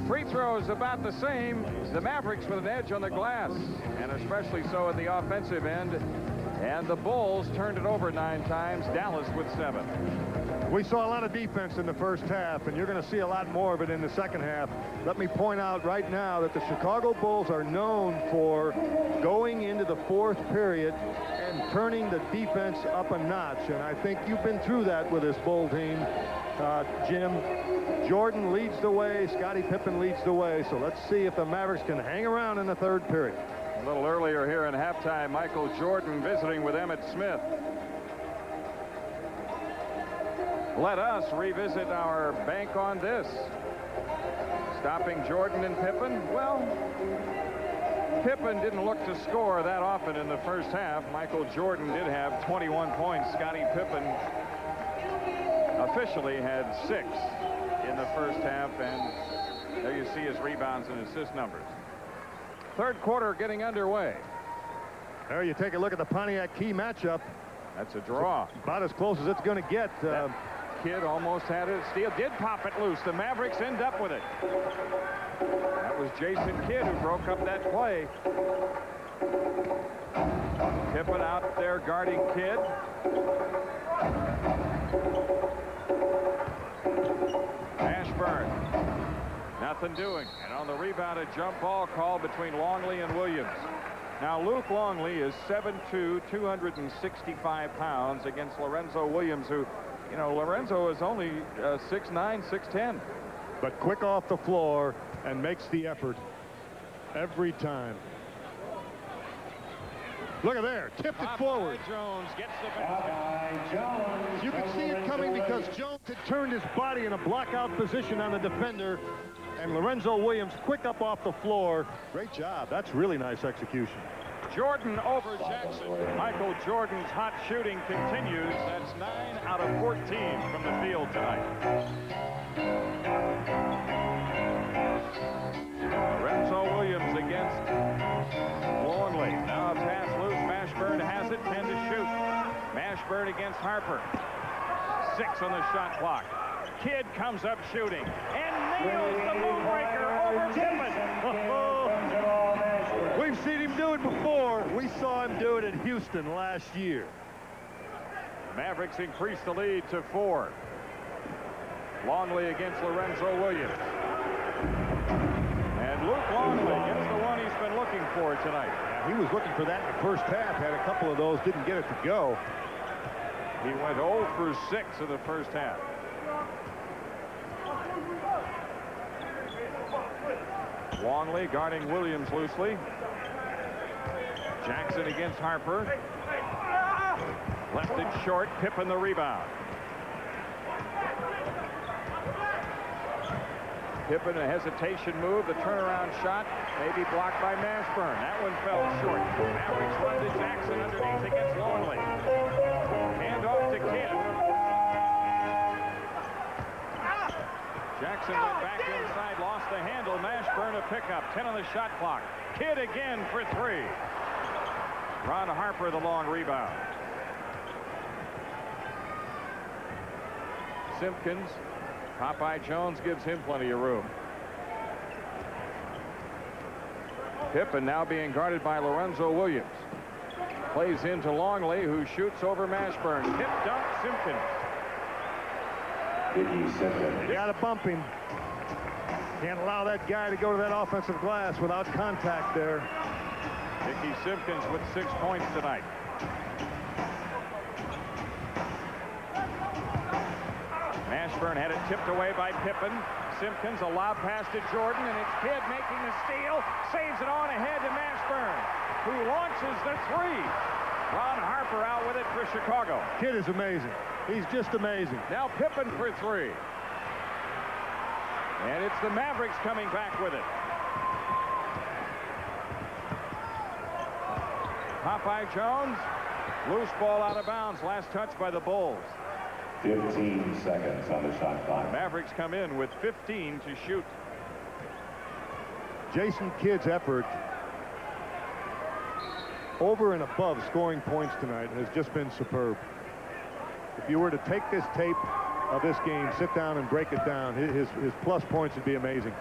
Free throws about the same. The Mavericks with an edge on the glass, and especially so at the offensive end. And the Bulls turned it over 9 times. Dallas with 7. We saw a lot of defense in the first half, and you're going to see a lot more of it in the second half. Let me point out right now that the Chicago Bulls are known for going into the 4th period and turning the defense up a notch. And I think you've been through that with this Bull team, Jim. Jordan leads the way. Scottie Pippen leads the way. So let's see if the Mavericks can hang around in the 3rd period. A little earlier here in halftime, Michael Jordan visiting with Emmett Smith. Let us revisit our bank on this. Stopping Jordan and Pippen. Well, Pippen didn't look to score that often in the first half. Michael Jordan did have 21 points. Scottie Pippen officially had 6 in the first half, and there you see his rebounds and assist numbers. 3rd quarter getting underway. There you take a look at the Pontiac Key matchup. That's a draw. About as close as it's going to get. Kidd almost had it. Steele did pop it loose. The Mavericks end up with it. That was Jason Kidd who broke up that play. Pippen out there guarding Kidd. Ashburn. Nothing doing. And on the rebound, a jump ball call between Longley and Williams. Now, Luke Longley is 7'2", 265 pounds against Lorenzo Williams, who, Lorenzo is only 6'9", 6'10". But quick off the floor and makes the effort every time. Look at there, tipped it forward. Jones gets the basket. You could see it coming because Jones had turned his body in a blockout position on the defender, and Lorenzo Williams quick up off the floor. Great job. That's really nice execution. Jordan over Jackson. Michael Jordan's hot shooting continues. That's 9 out of 14 from the field tonight. Lorenzo Williams against Longley. Now a pass loose. Mashburn has it. 10 to shoot. Mashburn against Harper. 6 on the shot clock. Kidd comes up shooting and nails the moonraker over Pippen. We've seen him do it before. We saw him do it at Houston last year. Mavericks increase the lead to 4. Longley against Lorenzo Williams. And Luke Longley gets the one he's been looking for tonight. Yeah, he was looking for that in the first half. Had a couple of those, didn't get it to go. He went 0 for 6 in the first half. Longley guarding Williams loosely. Jackson against Harper. Left it short. Pippen the rebound. Pippen a hesitation move. The turnaround shot maybe blocked by Mashburn. That one fell short. Mavericks run to Jackson underneath against Longley. Hand off to Kidd. Jackson went back inside, lost the handle. Mashburn a pickup. 10 on the shot clock. Kidd again for 3. Ron Harper the long rebound. Simpkins. Popeye Jones gives him plenty of room. Pippen now being guarded by Lorenzo Williams. Plays into Longley, who shoots over Mashburn. Hip dunk Simpkins. You got to bump him. Can't allow that guy to go to that offensive glass without contact there. Dickie Simpkins with 6 points tonight. Mashburn had it tipped away by Pippen. Simpkins, a lob pass to Jordan, and it's Kidd making the steal. Saves it on ahead to Mashburn, who launches the 3. Ron Harper out with it for Chicago. Kidd is amazing. He's just amazing. Now Pippen for 3. And it's the Mavericks coming back with it. Popeye Jones, loose ball out of bounds. Last touch by the Bulls. 15 seconds on the shot clock. Mavericks come in with 15 to shoot. Jason Kidd's effort over and above scoring points tonight has just been superb. If you were to take this tape of this game, sit down and break it down, his plus points would be amazing.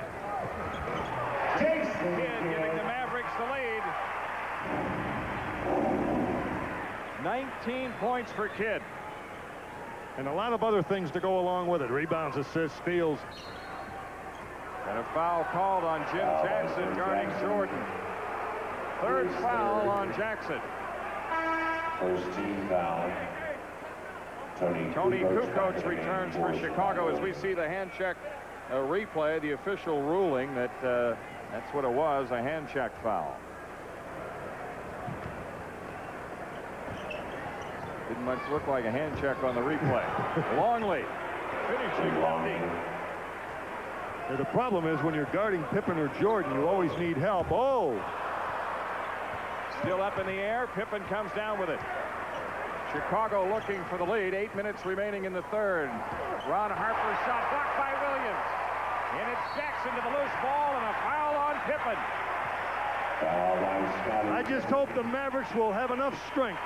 Kidd giving the Mavericks the lead. 19 points for Kidd. And a lot of other things to go along with it. Rebounds, assists, steals. And a foul called on Jim Jackson guarding Jordan. 3rd foul on Jackson. First team foul. Tony Kukoc returns for Chicago as we see the hand check replay, the official ruling that that's what it was, a hand check foul. Didn't much look like a hand check on the replay. Longley finishing lefty. The problem is when you're guarding Pippen or Jordan, you always need help. Oh! Still up in the air. Pippen comes down with it. Chicago looking for the lead. 8 minutes remaining in the 3rd. Ron Harper shot blocked by Williams. And it's Jackson to the loose ball and a foul on Pippen. I just hope the Mavericks will have enough strength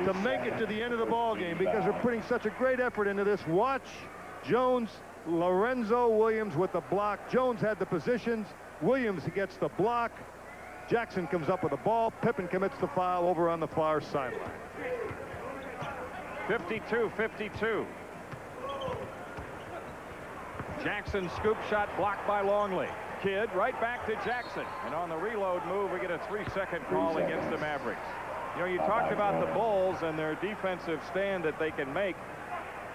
to make it to the end of the ball game because they're putting such a great effort into this. Watch Jones, Lorenzo Williams with the block. Jones had the positions. Williams gets the block. Jackson comes up with the ball. Pippen commits the foul over on the far sideline. 52-52. Jackson scoop shot blocked by Longley. Kidd right back to Jackson. And on the reload move, we get a 3-second call against the Mavericks. You know, you talked about the Bulls and their defensive stand that they can make.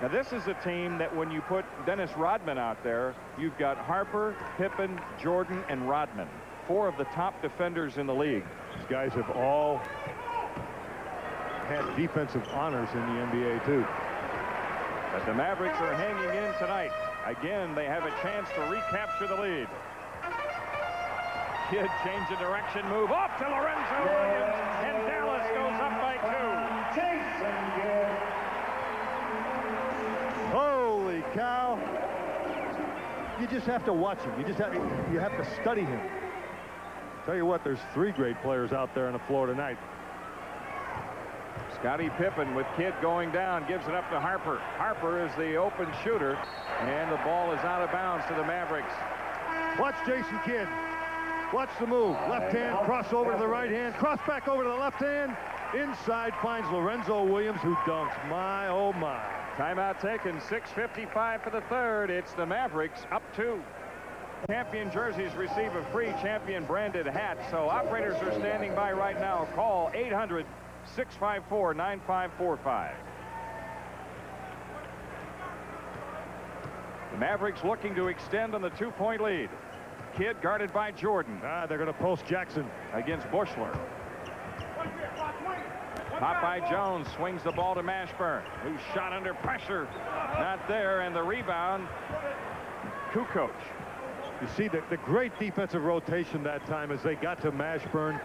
Now, this is a team that when you put Dennis Rodman out there, you've got Harper, Pippen, Jordan, and Rodman. 4 of the top defenders in the league. These guys have all had defensive honors in the NBA, too. But the Mavericks are hanging in tonight. Again, they have a chance to recapture the lead. Kidd change of direction, move off to Lorenzo Williams, and Dallas goes up by 2. Holy cow. You just have to watch him. You have to study him. Tell you what, there's 3 great players out there on the floor tonight. Scottie Pippen with Kidd going down, gives it up to Harper. Harper is the open shooter, and the ball is out of bounds to the Mavericks. Watch Jason Kidd. Watch the move. Left hand, cross over to the right hand, cross back over to the left hand. Inside finds Lorenzo Williams, who dunks. My, oh my. Timeout taken, 6:55 for the third. It's the Mavericks up 2. Champion jerseys receive a free champion branded hat, so operators are standing by right now. Call 800-654-9545. The Mavericks looking to extend on the 2-point lead. Kidd guarded by Jordan. They're going to post Jackson Against Bushler. Popeye Jones swings the ball to Mashburn, who's shot under pressure. Not there, and the rebound, Kukoc. You see the great defensive rotation that time as they got to Mashburn.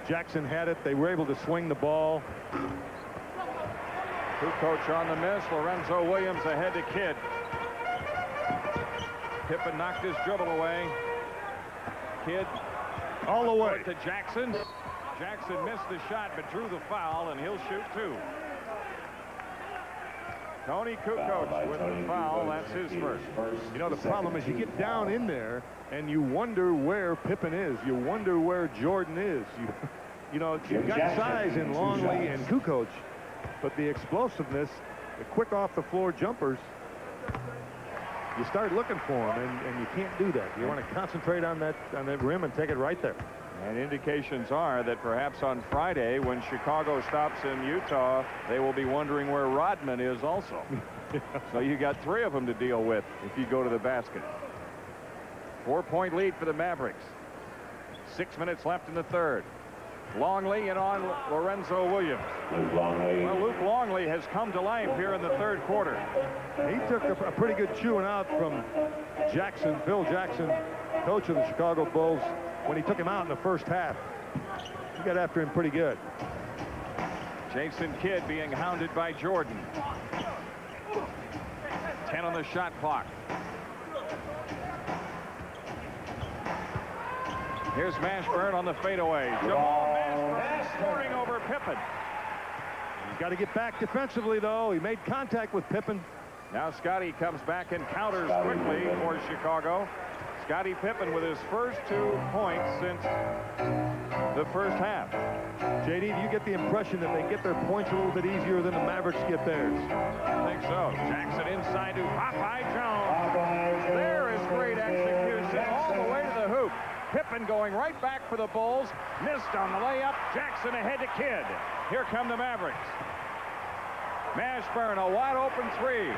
Jackson had it. They were able to swing the ball. Kukoc on the miss. Lorenzo Williams ahead to Kidd. Pippen knocked his dribble away. Kidd All the way. to Jackson. Jackson missed the shot but drew the foul, and he'll shoot 2. Tony Kukoc with the foul. That's his first. You know, the problem is you get down in there and you wonder where Pippen is. You wonder where Jordan is. You know, you've got size in Longley and Kukoc, but the explosiveness, the quick off the floor jumpers, you start looking for them, and you can't do that. You want to concentrate on that rim and take it right there. And indications are that perhaps on Friday, when Chicago stops in Utah, they will be wondering where Rodman is also. So you got 3 of them to deal with if you go to the basket. 4-point lead for the Mavericks. 6 minutes left in the third. Longley and on Lorenzo Williams. Well, Luke Longley has come to life here in the third quarter. He took a pretty good chewing out from Jackson, Phil Jackson, coach of the Chicago Bulls, when he took him out in the first half. He got after him pretty good. Jason Kidd being hounded by Jordan. 10 on the shot clock. Here's Mashburn on the fadeaway. Jamal Mashburn scoring over Pippen. He's got to get back defensively, though. He made contact with Pippen. Now Scottie comes back and counters quickly for Chicago. Scottie Pippen with his first 2 points since the first half. JD, do you get the impression that they get their points a little bit easier than the Mavericks get theirs? I think so. Jackson inside to Popeye Jones. There is great execution all the way to the hoop. Pippen going right back for the Bulls. Missed on the layup. Jackson ahead to Kidd. Here come the Mavericks. Mashburn, a wide open 3.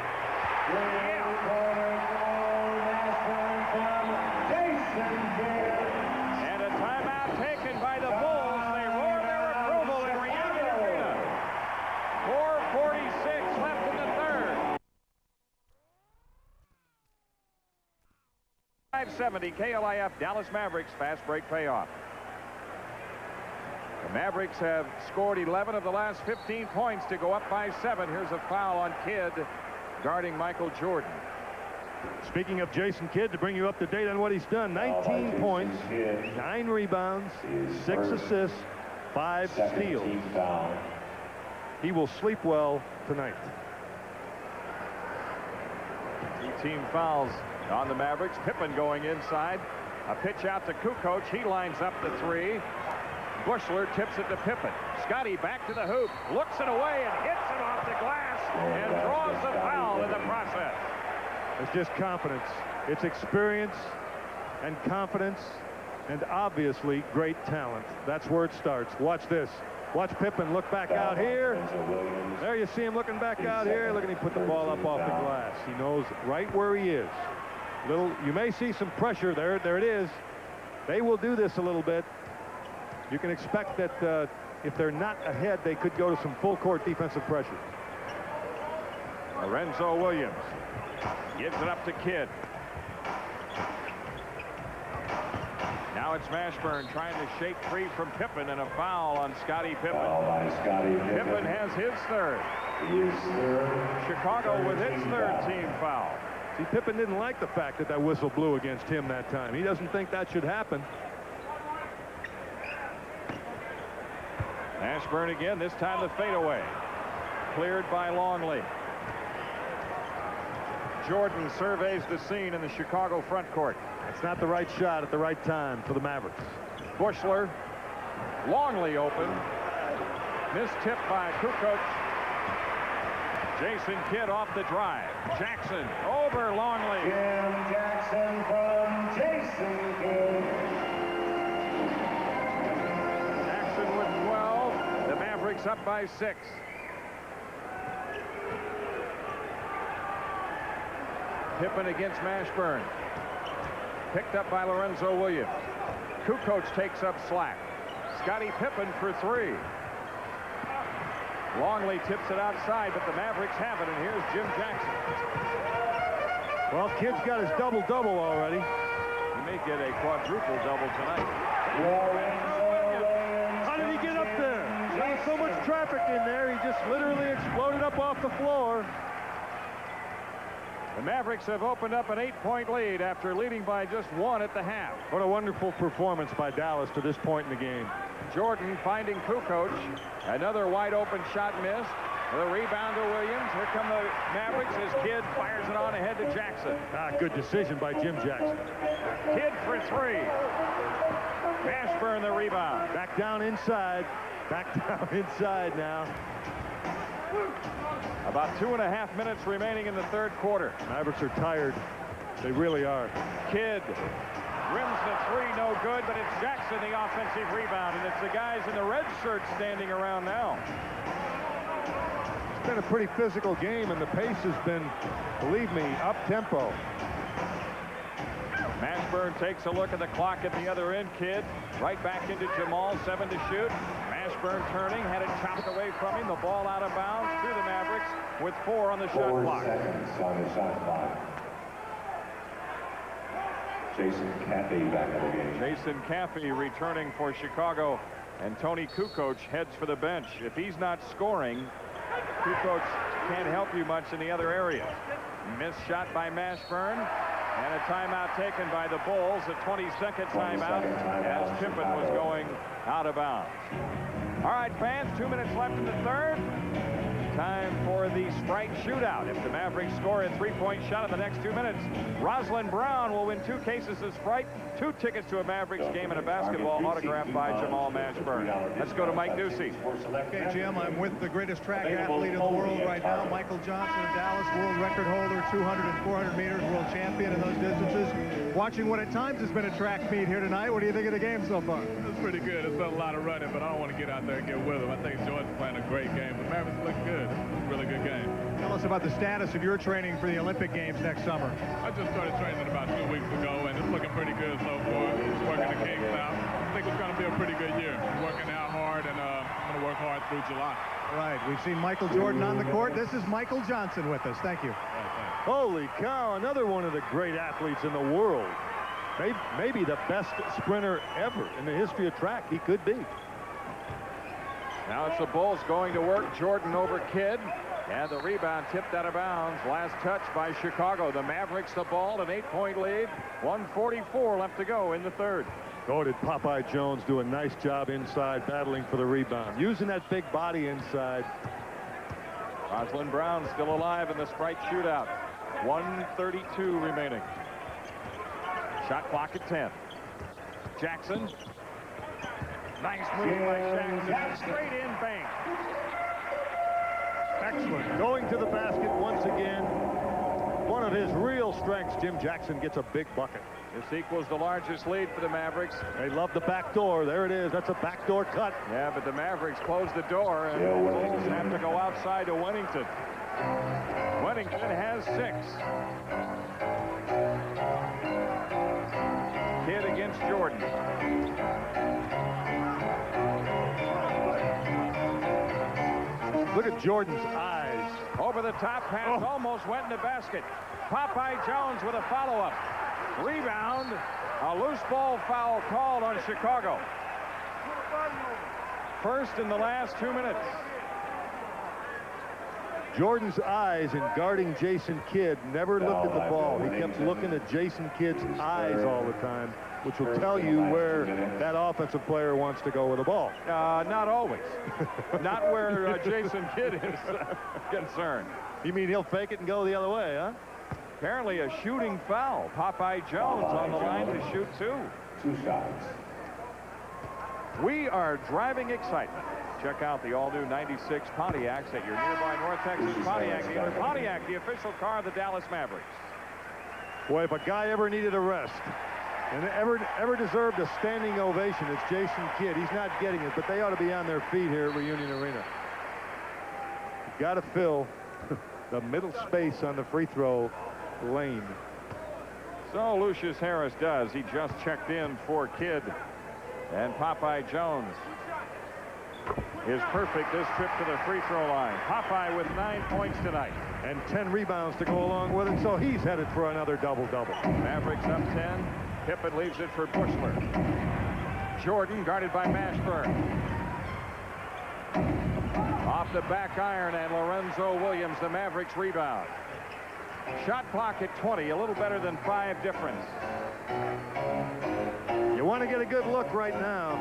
And a timeout taken by the Bulls. They roar their approval in Reunion Arena. 4:46 left in the third. 570 KLIF Dallas Mavericks fast break payoff. The Mavericks have scored 11 of the last 15 points to go up by 7. Here's a foul on Kidd guarding Michael Jordan. Speaking of Jason Kidd, to bring you up to date on what he's done, 19 points, 9 rebounds, 6 assists, 5 steals. He will sleep well tonight. 2 team fouls on the Mavericks. Pippen going inside. A pitch out to Kukoc. He lines up the 3. Bushler tips it to Pippen. Scottie back to the hoop. Looks it away and hits it off the glass and draws the foul in the process. It's just confidence. It's experience and confidence and obviously great talent. That's where it starts. Watch this. Watch Pippen look back out here. There you see him looking back out here. Look at him put the ball up off the glass. He knows right where he is. You may see some pressure there. There it is. They will do this a little bit. You can expect that if they're not ahead, they could go to some full court defensive pressure. Lorenzo Williams gives it up to Kidd. Now it's Mashburn trying to shake free from Pippen, and a foul on Scottie Pippen. Pippen has his third. Chicago with its third team foul. See, Pippen didn't like the fact that whistle blew against him that time. He doesn't think that should happen. Ashburn again, this time the fadeaway. Cleared by Longley. Jordan surveys the scene in the Chicago front court. It's not the right shot at the right time for the Mavericks. Bushler. Longley open. Missed tip by Kukoc. Jason Kidd off the drive. Jackson over Longley. Jim Jackson from Jason Kidd. Jackson with 12. The Mavericks up by 6. Pippen against Mashburn. Picked up by Lorenzo Williams. Kukoc takes up slack. Scottie Pippen for 3. Longley tips it outside, but the Mavericks have it, and here's Jim Jackson. Well, Kidd's got his double-double already. He may get a quadruple-double tonight. How did he get up there? There was so much traffic in there, he just literally exploded up off the floor. The Mavericks have opened up an 8-point lead after leading by just 1 at the half. What a wonderful performance by Dallas to this point in the game. Jordan finding Kukoc. Another wide open shot missed. The rebound to Williams. Here come the Mavericks as Kidd fires it on ahead to Jackson. Good decision by Jim Jackson. Kidd for 3. Mashburn the rebound. Back down inside. Back down inside now. About 2.5 minutes remaining in the third quarter. Mavericks are tired. They really are. Kidd rims the 3, no good, but it's Jackson the offensive rebound, and it's the guys in the red shirts standing around now. It's been a pretty physical game, and the pace has been, believe me, up-tempo. Mashburn takes a look at the clock at the other end. Kidd right back into Jamal, 7 to shoot. Mashburn turning, had it chopped away from him. The ball out of bounds to the Mavericks with 4 on the shot 4 clock. seconds on the shot clock. Jason Caffey back in the game. Jason Caffey returning for Chicago, and Tony Kukoc heads for the bench. If he's not scoring, Kukoc can't help you much in the other areas. Missed shot by Mashburn, and a timeout taken by the Bulls, a 20-second timeout as Pippen was going out of bounds. All right, fans, 2 minutes left in the third. Time for the Sprite shootout. If the Mavericks score a 3-point shot in the next 2 minutes, Rosalind Brown will win 2 cases of Sprite, 2 tickets to a Mavericks game, and a basketball autographed by Jamal Mashburn. Let's go to Mike Ducey. Okay, Jim, I'm with the greatest track athlete in the world right now, Michael Johnson of Dallas, world record holder, 200 and 400 meters, world champion in those distances. Watching what at times has been a track meet here tonight, what do you think of the game so far? It's pretty good. It's been a lot of running, but I don't want to get out there and get with them. I think Jordan's playing a great game. The Mavericks look good. It's a really good game. Tell us about the status of your training for the Olympic Games next summer. I just started training about 2 weeks ago, and it's looking pretty good so far. Just working the kinks out. I think it's going to be a pretty good year. Working out hard, and I'm going to work hard through July. Right. We've seen Michael Jordan on the court. This is Michael Johnson with us. Thank you. Holy cow, another one of the great athletes in the world. Maybe the best sprinter ever in the history of track. He could be. Now it's the Bulls going to work. Jordan over Kidd. And the rebound tipped out of bounds. Last touch by Chicago. The Mavericks the ball, an 8-point lead. 1:44 left to go in the third. Oh, did Popeye Jones do a nice job inside battling for the rebound. Using that big body inside. Rosalind Brown still alive in the Sprite shootout. 1:32 remaining. Shot clock at 10. Jackson. Nice move by Jackson. Straight in bank. Excellent. Going to the basket once again. One of his real strengths. Jim Jackson gets a big bucket. This equals the largest lead for the Mavericks. They love the back door. There it is. That's a backdoor cut. Yeah, but the Mavericks close the door, and the Bulls have to go outside to Wennington. Wennington has 6. Kidd against Jordan. Look at Jordan's eyes. Over the top pass, almost went in the basket. Popeye Jones with a follow-up. Rebound. A loose ball foul called on Chicago. First in the last 2 minutes. Jordan's eyes in guarding Jason Kidd never looked at the ball. He kept looking at Jason Kidd's eyes all the time, which will tell you where that offensive player wants to go with the ball. Not always. Not where Jason Kidd is concerned. You mean he'll fake it and go the other way, huh? Apparently a shooting foul. Popeye Jones on the line to shoot 2. 2 shots. We are driving excitement. Check out the all-new 96 Pontiacs at your nearby North Texas Pontiac dealer. Pontiac, the official car of the Dallas Mavericks. Boy, if a guy ever needed a rest and ever deserved a standing ovation, it's Jason Kidd. He's not getting it, but they ought to be on their feet here at Reunion Arena. You've got to fill the middle space on the free throw lane. So Lucius Harris does. He just checked in for Kidd. And Popeye Jones is perfect this trip to the free throw line. Popeye with 9 points tonight. And 10 rebounds to go along with it, so he's headed for another double-double. Mavericks up 10. Pippen leaves it for Bushler. Jordan guarded by Mashburn. Off the back iron, and Lorenzo Williams, the Mavericks rebound. Shot clock at 20, a little better than 5 difference. You want to get a good look right now.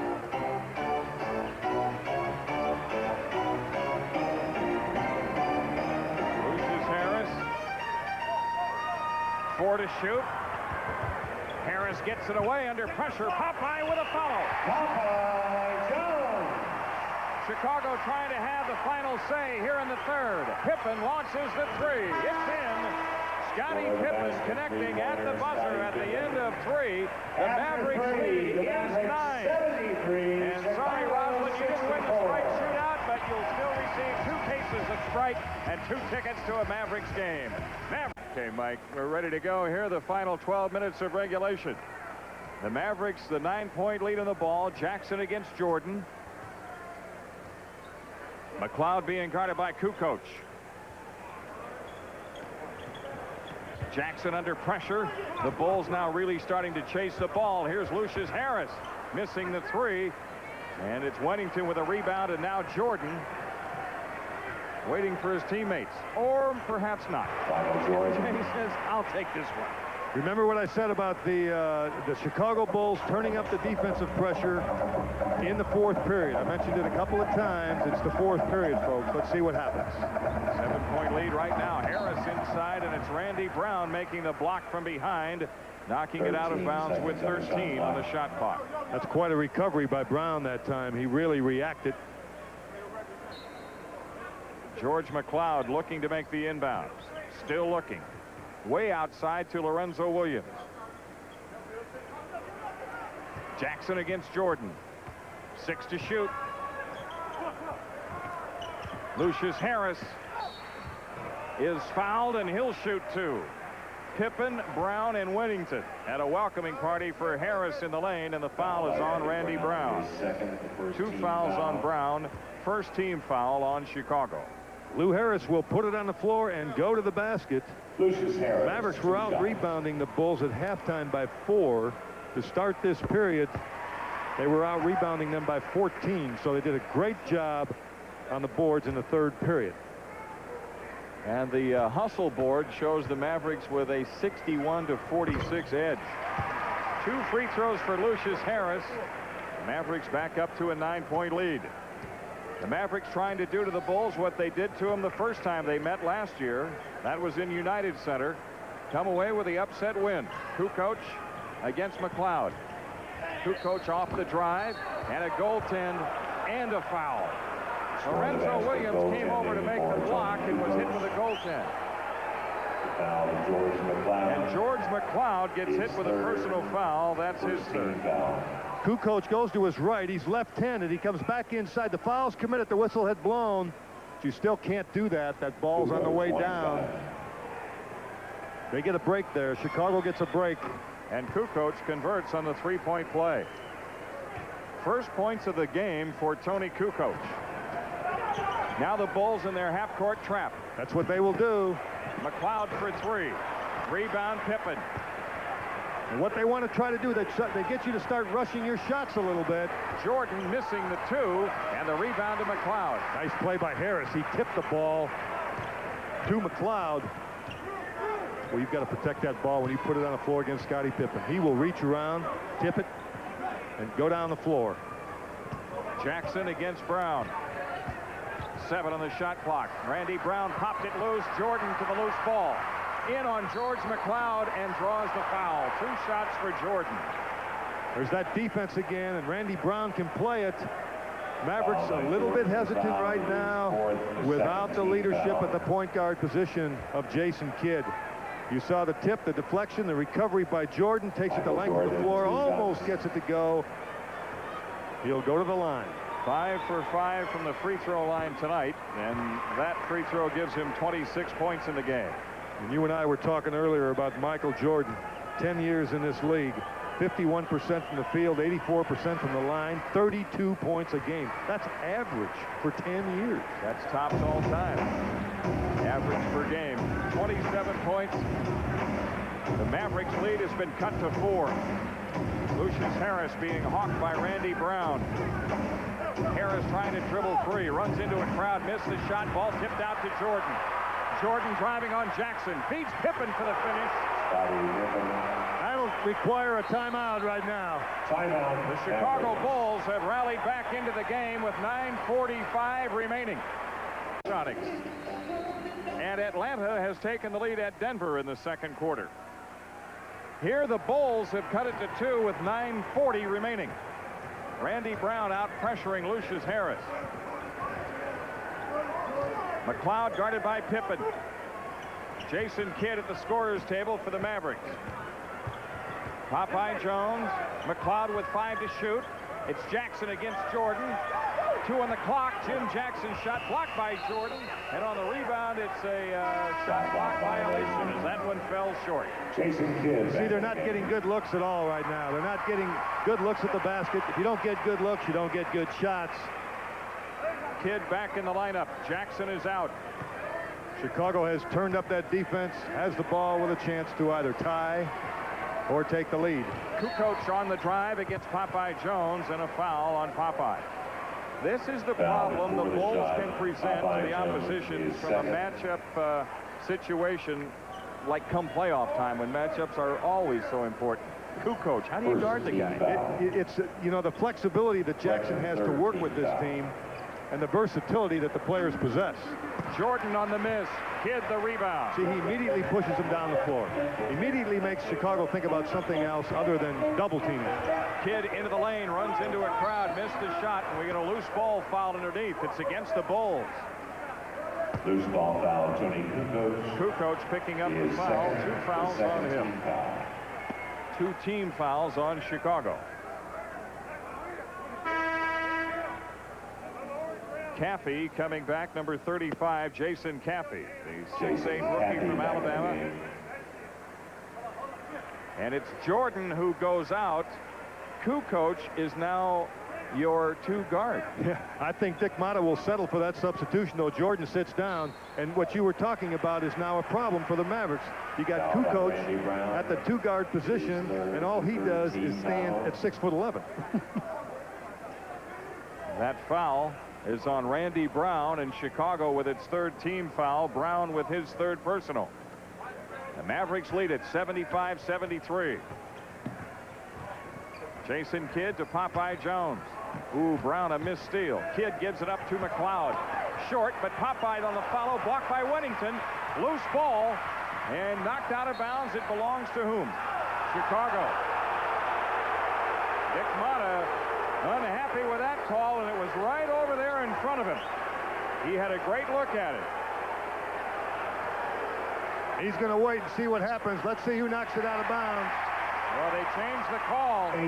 Lucius Harris. 4 to shoot. Harris gets it away under pressure. Popeye with a foul. Popeye Jones. Chicago trying to have the final say here in the third. Pippen launches the 3. It's in. Scottie Pippen connecting at the buzzer at the end of 3. The Mavericks lead is 9. And sorry, Roslyn, you didn't win the strike shootout, but you'll still receive 2 cases of strike and 2 tickets to a Mavericks game. Okay, Mike, we're ready to go here. The final 12 minutes of regulation. The Mavericks, the 9-point lead on the ball. Jackson against Jordan. McLeod being guarded by Kukoc. Jackson under pressure. The Bulls now really starting to chase the ball. Here's Lucius Harris missing the 3. And it's Wennington with a rebound, and now Jordan waiting for his teammates. Or perhaps not. He says, I'll take this one. Remember what I said about the Chicago Bulls turning up the defensive pressure in the 4th period. I mentioned it a couple of times. It's the 4th period, folks. Let's see what happens. 7-point lead right now. Harris inside, and it's Randy Brown making the block from behind, knocking it out of bounds with 13 on the shot clock. That's quite a recovery by Brown that time. He really reacted. George McLeod looking to make the inbounds. Still looking. Way outside to Lorenzo Williams. Jackson against Jordan. 6 to shoot. Lucius Harris is fouled, and he'll shoot 2. Pippen, Brown, and Wennington at a welcoming party for Harris in the lane, and the foul is on Randy Brown. 2 fouls on Brown. First team foul on Chicago. Lou Harris will put it on the floor and go to the basket. Lucius Harris. Mavericks were out rebounding the Bulls at halftime by 4. To start this period, they were out rebounding them by 14, so they did a great job on the boards in the 3rd period. And the hustle board shows the Mavericks with a 61-46 edge. 2 free throws for Lucius Harris. Mavericks back up to a 9-point lead. The Mavericks trying to do to the Bulls what they did to them the first time they met last year. That was in United Center. Come away with the upset win. Kukoc against McLeod. Kukoc off the drive, and a goaltend and a foul. Lorenzo Williams came over to make the block and was hit with a goaltend. And George McLeod gets hit with a personal foul. That's his 3rd. Kukoc goes to his right. He's left-handed. He comes back inside. The foul's committed. The whistle had blown. But you still can't do that. That ball's on the way down. They get a break there. Chicago gets a break. And Kukoc converts on the 3-point play. First points of the game for Tony Kukoc. Now the Bulls in their half-court trap. That's what they will do. McLeod for 3. Rebound Pippen. And what they want to try to do, they get you to start rushing your shots a little bit. Jordan missing the 2, and the rebound to McLeod. Nice play by Harris. He tipped the ball. to McLeod. Well, you've got to protect that ball when you put it on the floor against Scottie Pippen. He will reach around, tip it, and go down the floor. Jackson against Brown. 7 on the shot clock. Randy Brown popped it loose. Jordan to the loose ball. In on George McLeod and draws the foul. 2 shots for Jordan. There's that defense again, and Randy Brown can play it. Mavericks a little bit hesitant right now without the leadership at the point guard position of Jason Kidd. You saw the tip, the deflection, the recovery by Jordan, takes it the length of the floor, almost gets it to go. He'll go to the line. 5 for 5 from the free throw line tonight, and that free throw gives him 26 points in the game. And you and I were talking earlier about Michael Jordan, 10 years in this league, 51% from the field, 84% from the line, 32 points a game. That's average for 10 years. That's tops all time. Average per game, 27 points. The Mavericks lead has been cut to 4. Lucius Harris being hawked by Randy Brown. Harris trying to dribble free, runs into a crowd, missed the shot, ball tipped out to Jordan. Jordan driving on Jackson, feeds Pippen for the finish. That'll require a timeout right now. The Chicago Bulls have rallied back into the game with 9:45 remaining. And Atlanta has taken the lead at Denver in the second quarter. Here the Bulls have cut it to 2 with 9:40 remaining. Randy Brown out pressuring Lucius Harris. McLeod guarded by Pippen. Jason Kidd at the scorer's table for the Mavericks. Popeye Jones. McLeod with 5 to shoot. It's Jackson against Jordan. 2 on the clock. Jim Jackson's shot blocked by Jordan. And on the rebound, it's a shot clock violation as that one fell short. Jason Kidd. See, they're not getting good looks at all right now. They're not getting good looks at the basket. If you don't get good looks, you don't get good shots. Kidd back in the lineup. Jackson is out. Chicago has turned up that defense, has the ball with a chance to either tie or take the lead. Kukoc on the drive against Popeye Jones, and a foul on Popeye. This is the problem the Bulls can present to the opposition from a matchup situation like come playoff time when matchups are always so important. Kukoc, how do you guard the guy? It's, you know, the flexibility that Jackson has to work with this team and the versatility that the players possess. Jordan on the miss. Kidd the rebound. See, he immediately pushes him down the floor. Immediately makes Chicago think about something else other than double teaming. Kidd into the lane, runs into a crowd, missed the shot, and we get a loose ball foul underneath. It's against the Bulls. Loose ball foul, Tony Kukoc. Kukoc picking up the foul. 2 fouls on him. 2 team fouls on Chicago. Caffey coming back, number 35, Jason Caffey, the 6'8" rookie from Alabama. And it's Jordan who goes out. Kukoc is now your 2 guard. Yeah, I think Dick Motta will settle for that substitution, though. Jordan sits down, and what you were talking about is now a problem for the Mavericks. You got Kukoc at the 2 guard position, and all he does is stand at 6'11". That foul is on Randy Brown, and Chicago with its 3rd team foul. Brown with his 3rd personal. The Mavericks lead it 75-73. Jason Kidd to Popeye Jones. Ooh, Brown a missed steal. Kidd gives it up to McLeod. Short, but Popeye on the follow, blocked by Whittington. Loose ball and knocked out of bounds. It belongs to whom? Chicago. Dick Motta unhappy with that call, and it was right over there in front of him. He had a great look at it. He's going to wait and see what happens. Let's see who knocks it out of bounds. Well, they changed the call. 8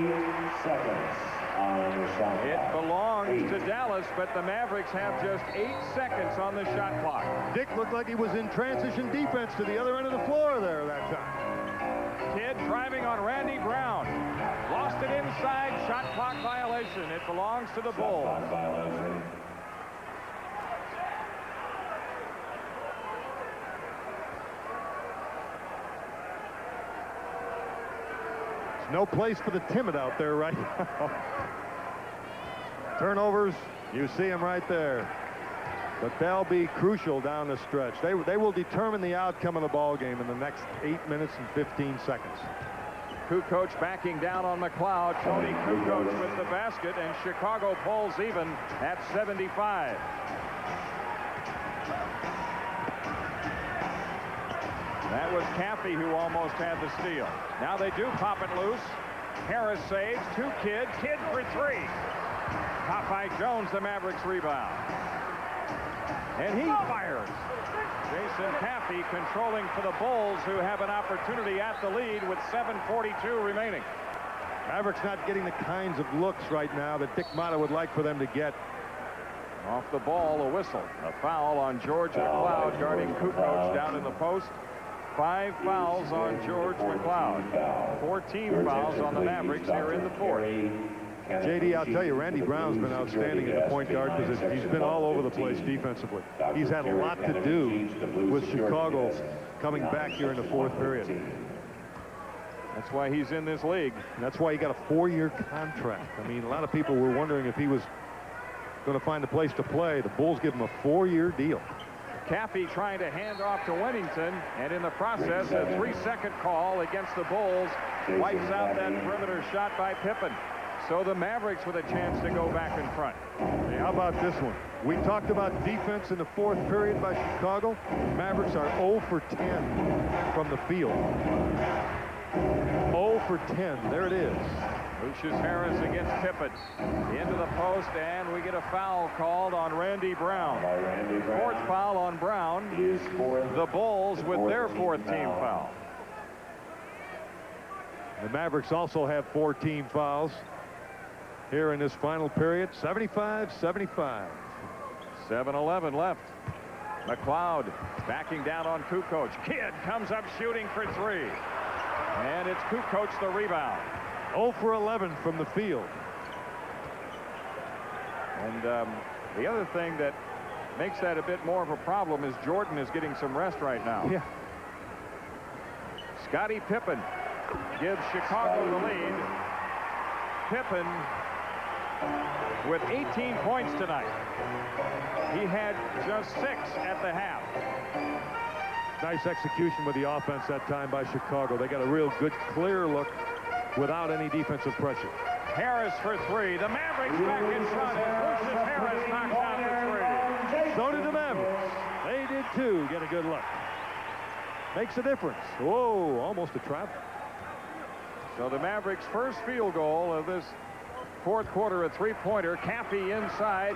seconds on the shot clock. It belongs to Dallas, but the Mavericks have just 8 seconds on the shot clock. Dick looked like he was in transition defense to the other end of the floor there that time. Kidd driving on Randy Brown. Lost it inside. Shot clock violation. It belongs to the Bulls. Shot clock violation. There's no place for the timid out there right now. Turnovers, you see them right there. But they'll be crucial down the stretch. They will determine the outcome of the ball game in the next 8 minutes and 15 seconds. Kukoc backing down on McLeod. Tony Kukoc with the basket, and Chicago pulls even at 75. That was Caffey who almost had the steal. Now they do pop it loose. Harris saves. Kidd for three. Caught by Jones, the Mavericks rebound. And he fires. Jason Caffey controlling for the Bulls, who have an opportunity at the lead with 7:42 remaining. Mavericks not getting the kinds of looks right now that Dick Motta would like for them to get. Off the ball, a whistle. A foul on George McLeod guarding Kukoc down in the post. 5 fouls on George McLeod. 14 fouls on the Mavericks here in the fourth. JD, I'll tell you, Randy Brown's been outstanding at the point guard position. He's been all over the place defensively. He's had a lot to do with Chicago coming back here in the fourth period. That's why he's in this league. That's why he got a 4-year contract. I mean, a lot of people were wondering if he was going to find a place to play. The Bulls give him a 4-year deal. Caffey trying to hand off to Winnington, and in the process, a 3-second call against the Bulls wipes out that perimeter shot by Pippen. So the Mavericks with a chance to go back in front. Hey, how about this one? We talked about defense in the fourth period by Chicago. Mavericks are 0 for 10 from the field. 0 for 10. There it is. Lucius Harris against Pippen. Into the post, and we get a foul called on Randy Brown. Fourth foul on Brown. The Bulls with their fourth team foul. The Mavericks also have 4 team fouls here in this final period. 75-75. 7:11 left. McLeod backing down on Kukoc. Kidd comes up shooting for 3. And it's Kukoc the rebound. 0 for 11 from the field. And the other thing that makes that a bit more of a problem is Jordan is getting some rest right now. Yeah. Scottie Pippen gives Chicago the lead. Pippen with 18 points tonight. He had just 6 at the half. Nice execution with the offense that time by Chicago. They got a real good, clear look without any defensive pressure. Harris for 3. The Mavericks back in front. Lucius Harris knocks down the 3. So did the Mavericks. They did too. Get a good look. Makes a difference. Whoa, almost a travel. So the Mavericks' first field goal of this fourth quarter, a 3-pointer. Caffey inside,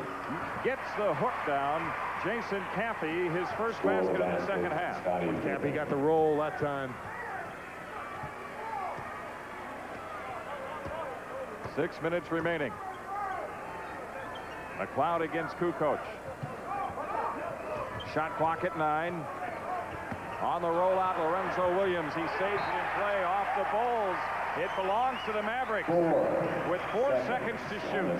gets the hook down. Jason Caffey, his first basket in the second half. Caffey got the roll that time. 6 minutes remaining. McLeod against Kukoc. Shot clock at 9. On the rollout, Lorenzo Williams. He saves it in play off the Bulls. It belongs to the Mavericks with 4 seconds to shoot.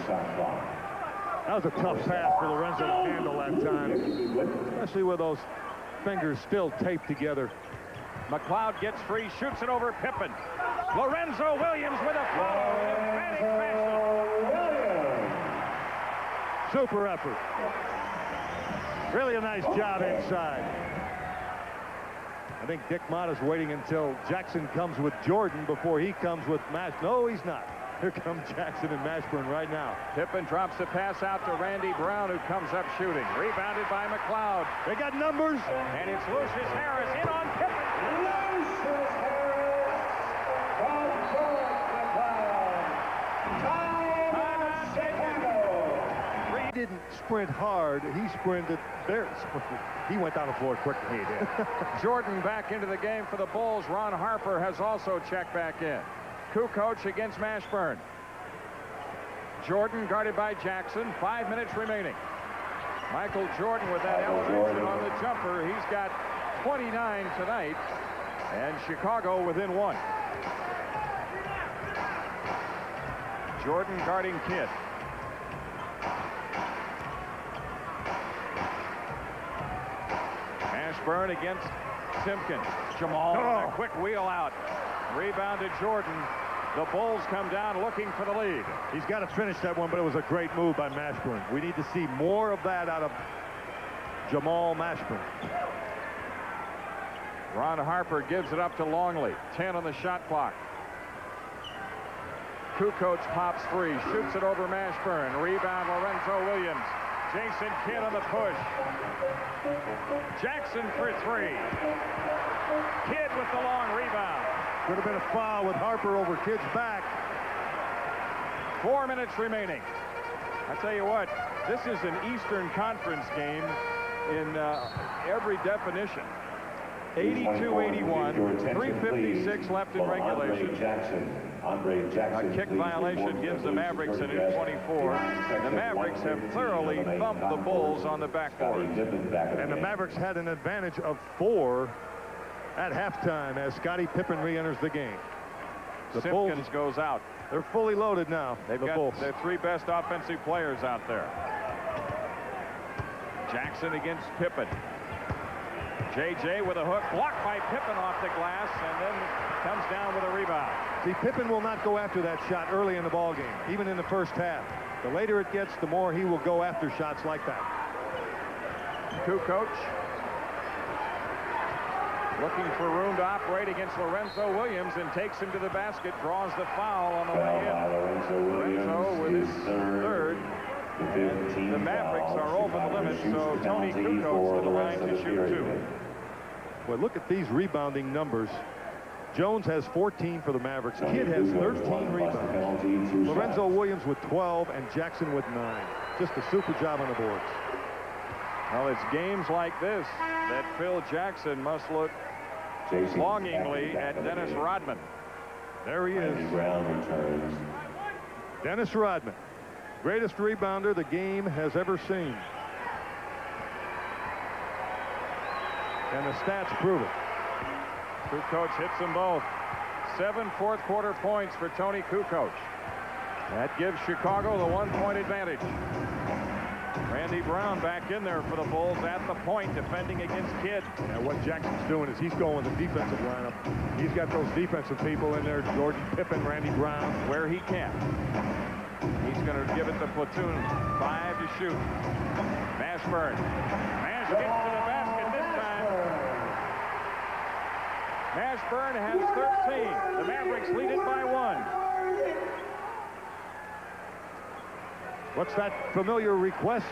That was a tough pass for Lorenzo to handle that time, especially with those fingers still taped together. McLeod gets free, shoots it over Pippen. Lorenzo Williams with a follow in emphatic fashion. Super effort. Really a nice job inside. I think Dick Motta's waiting until Jackson comes with Jordan before he comes with Mash. No, he's not. Here come Jackson and Mashburn right now. Pippen drops the pass out to Randy Brown, who comes up shooting. Rebounded by McLeod. They got numbers. And it's Lucius Harris in on Pippen. Lucius Harris from George McLeod. Time Chicago. He didn't sprint hard. He sprinted. He went down the floor quickly. He did. Jordan back into the game for the Bulls. Ron Harper has also checked back in. Kukoc against Mashburn. Jordan guarded by Jackson. 5 minutes remaining. Michael Jordan with that elevation on the jumper. He's got 29 tonight. And Chicago within 1. Jordan guarding Kidd. Mashburn against Simpkins. Jamal with a quick wheel out. Rebounded Jordan. The Bulls come down looking for the lead. He's got to finish that one, but it was a great move by Mashburn. We need to see more of that out of Jamal Mashburn. Ron Harper gives it up to Longley. 10 on the shot clock. Kukoc pops free, shoots it over Mashburn. Rebound, Lorenzo Williams. Jason Kidd on the push. Jackson for three. Kidd with the long rebound. Could have been a foul with Harper over Kidd's back. 4 minutes remaining. I tell you what, this is an Eastern Conference game in every definition. 82-81, 3:56 left in regulation. A kick violation gives the Mavericks an 8-24. The Mavericks have thoroughly thumped the Bulls on the backboard. And the Mavericks had an advantage of 4 at halftime as Scottie Pippen re-enters the game. The Simpkins Bulls goes out. They're fully loaded now. They've got their 3 best offensive players out there. Jackson against Pippen. JJ with a hook, blocked by Pippen off the glass, and then comes down with a rebound. See, Pippen will not go after that shot early in the ball game, even in the first half. The later it gets, the more he will go after shots like that. Kukoc looking for room to operate against Lorenzo Williams and takes him to the basket, draws the foul on the way in. Lorenzo with his third. And the Mavericks are over the limit, so Tony Kukoc to the line to shoot 2. Well, look at these rebounding numbers. Jones has 14 for the Mavericks. Kidd has 13 rebounds. Lorenzo Williams with 12 and Jackson with 9. Just a super job on the boards. Well, it's games like this that Phil Jackson must look longingly at Dennis Rodman. There he is. Dennis Rodman, greatest rebounder the game has ever seen. And the stats prove it. Kukoc hits them both. 7 fourth-quarter points for Tony Kukoc. That gives Chicago the 1-point advantage. Randy Brown back in there for the Bulls at the point, defending against Kidd. And what Jackson's doing is he's going with the defensive lineup. He's got those defensive people in there, Jordan Pippen, Randy Brown, where he can. He's going to give it the platoon 5 to shoot. Mashburn. Mash gets to the basket this time. Mashburn has 13. The Mavericks lead it by 1. What's that familiar request?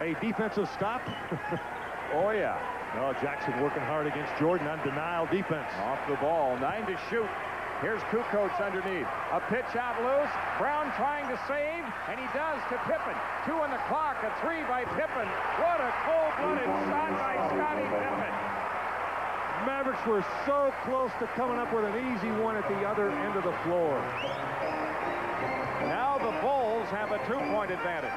A defensive stop? Oh, yeah. Oh, Jackson working hard against Jordan on denial defense. Off the ball, 9 to shoot. Here's Kukoc underneath. A pitch out loose. Brown trying to save, and he does to Pippen. 2 on the clock, a 3 by Pippen. What a cold-blooded shot by Scottie Pippen. Mavericks were so close to coming up with an easy one at the other end of the floor. Now the Bulls have a 2-point advantage.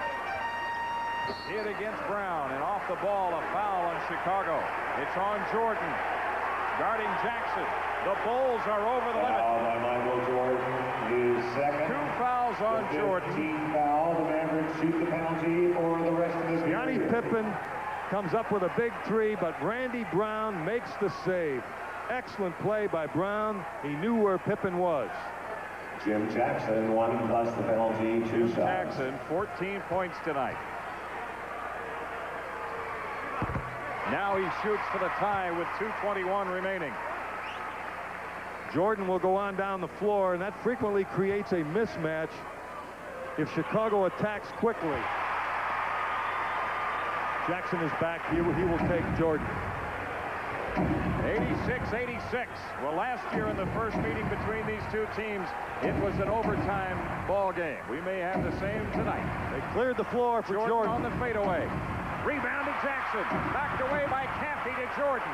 Hit against Brown, and off the ball, a foul on Chicago. It's on Jordan, guarding Jackson. The Bulls are over the limit. Foul by Michael Jordan is second. 2 fouls on Jordan. 15 foul. The Mavericks shoot the penalty for the rest of this game. Scottie Pippen comes up with a big 3, but Randy Brown makes the save. Excellent play by Brown. He knew where Pippen was. Jim Jackson, 1 plus the penalty, 2 shots. Jackson, 14 points tonight. Now he shoots for the tie with 2:21 remaining. Jordan will go on down the floor, and that frequently creates a mismatch if Chicago attacks quickly. Jackson is back. He will take Jordan. 86-86. Well, last year in the first meeting between these two teams, it was an overtime ball game. We may have the same tonight. They cleared the floor for Jordan. On the fadeaway. Rebound to Jackson. Knocked away by Caffey to Jordan.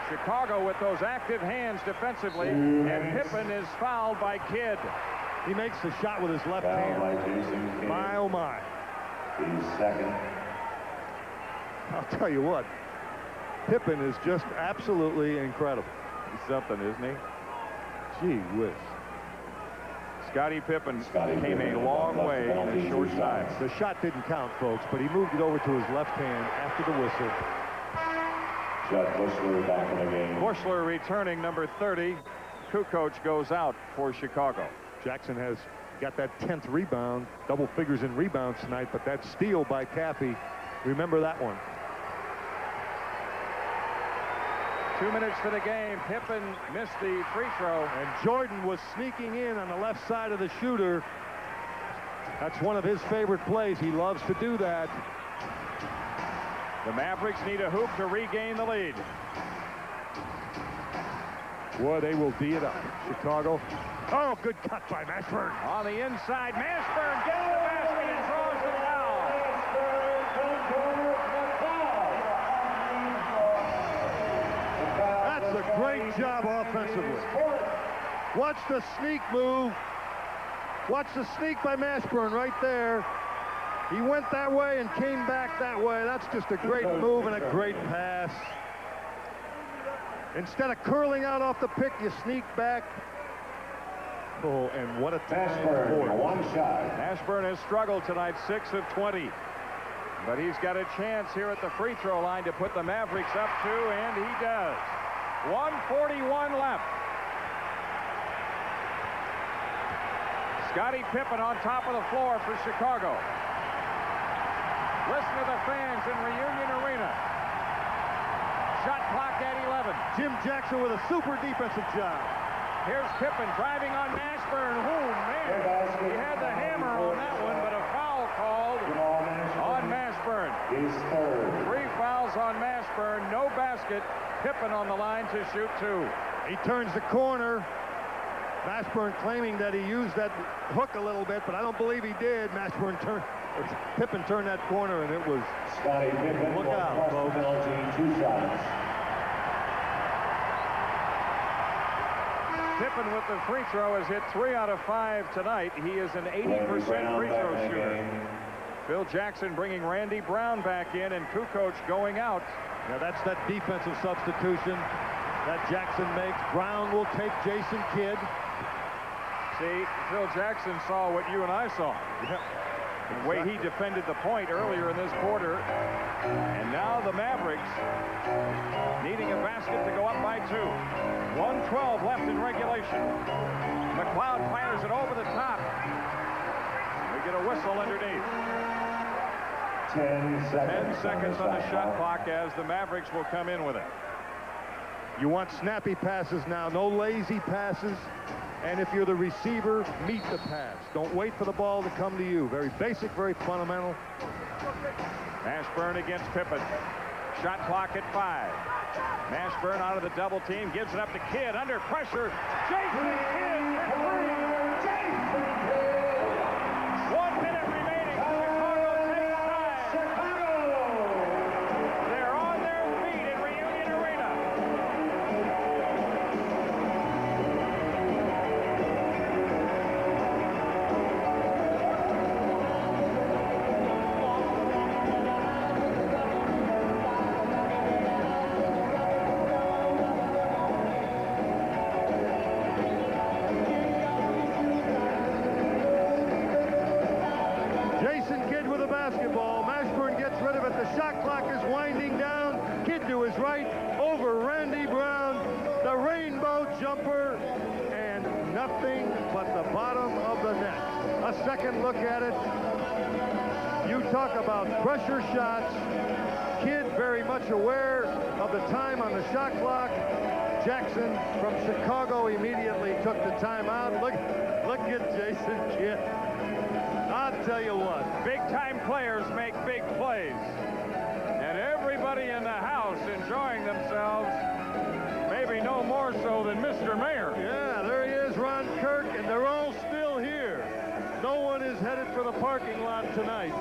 Chicago with those active hands defensively, and Pippen is fouled by Kidd. He makes the shot with his left hand. My, oh my. He's second. I'll tell you what. Pippen is just absolutely incredible. He's something, isn't he? Gee whiz. Scottie Pippen came a long way in a short time. The shot didn't count, folks, but he moved it over to his left hand after the whistle. Judd Bushler back in the game. Bushler returning, number 30. Kukoc goes out for Chicago. Jackson has got that 10th rebound, double figures in rebounds tonight, but that steal by Caffey, remember that one. 2 minutes to the game. Pippen missed the free throw. And Jordan was sneaking in on the left side of the shooter. That's one of his favorite plays. He loves to do that. The Mavericks need a hoop to regain the lead. Boy, they will D it up. Chicago. Oh, good cut by Mashburn. On the inside, Mashburn gets the basket and draws the foul. That's a great job offensively. Watch the sneak move. Watch the sneak by Mashburn right there. He went that way and came back that way. That's just a great move and a great pass. Instead of curling out off the pick, you sneak back. Oh, and what a Mashburn, one shot. Mashburn has struggled tonight, 6 of 20. But he's got a chance here at the free throw line to put the Mavericks up 2, and he does. 1:41 left. Scottie Pippen on top of the floor for Chicago. Listen to the fans in Reunion Arena. Shot clock at 11. Jim Jackson with a super defensive job. Here's Pippen driving on Mashburn. Oh, man. He had the hammer on that one, but a foul called on Mashburn. His third. 3 fouls on Mashburn. No basket. Pippen on the line to shoot 2. He turns the corner. Mashburn claiming that he used that hook a little bit, but I don't believe he did. Pippen turned that corner, and it was... Scottie Pippen. Look out, folks. 2 shots. Pippen with the free throw has hit 3 out of 5 tonight. He is an 80% free throw shooter. Phil Jackson bringing Randy Brown back in, and Kukoc going out. Yeah, that's that defensive substitution that Jackson makes. Brown will take Jason Kidd. See, Phil Jackson saw what you and I saw. Yep. The way he defended the point earlier in this quarter. And now the Mavericks needing a basket to go up by 2. 1:12 left in regulation. McLeod fires it over the top. We get a whistle underneath. 10 seconds. 10 seconds on the shot clock as the Mavericks will come in with it. You want snappy passes now, no lazy passes. And if you're the receiver, meet the pass. Don't wait for the ball to come to you. Very basic, very fundamental. Mashburn against Pippen. Shot clock at 5. Mashburn out of the double team, gives it up to Kidd under pressure. Jason Kidd for 3. 1 minute remaining. Chicago takes time. They're on their feet in Reunion Arena. Jason Kidd with the basketball. Mashburn gets rid of it. The shot clock is winding down. Kidd to his right over Randy Brown. The rainbow jumper, and nothing but the bottom of the net. A second look at it. You talk about pressure shots. Kidd very much aware of the time on the shot clock. Jackson from Chicago immediately took the timeout. Look at Jason Kidd. I'll tell you what. Big-time players make big plays. And everybody in the house enjoying themselves, maybe no more so than Mr. Mayor. Yeah, there he is, Ron Kirk, and they're all still here. No one is headed for the parking lot tonight.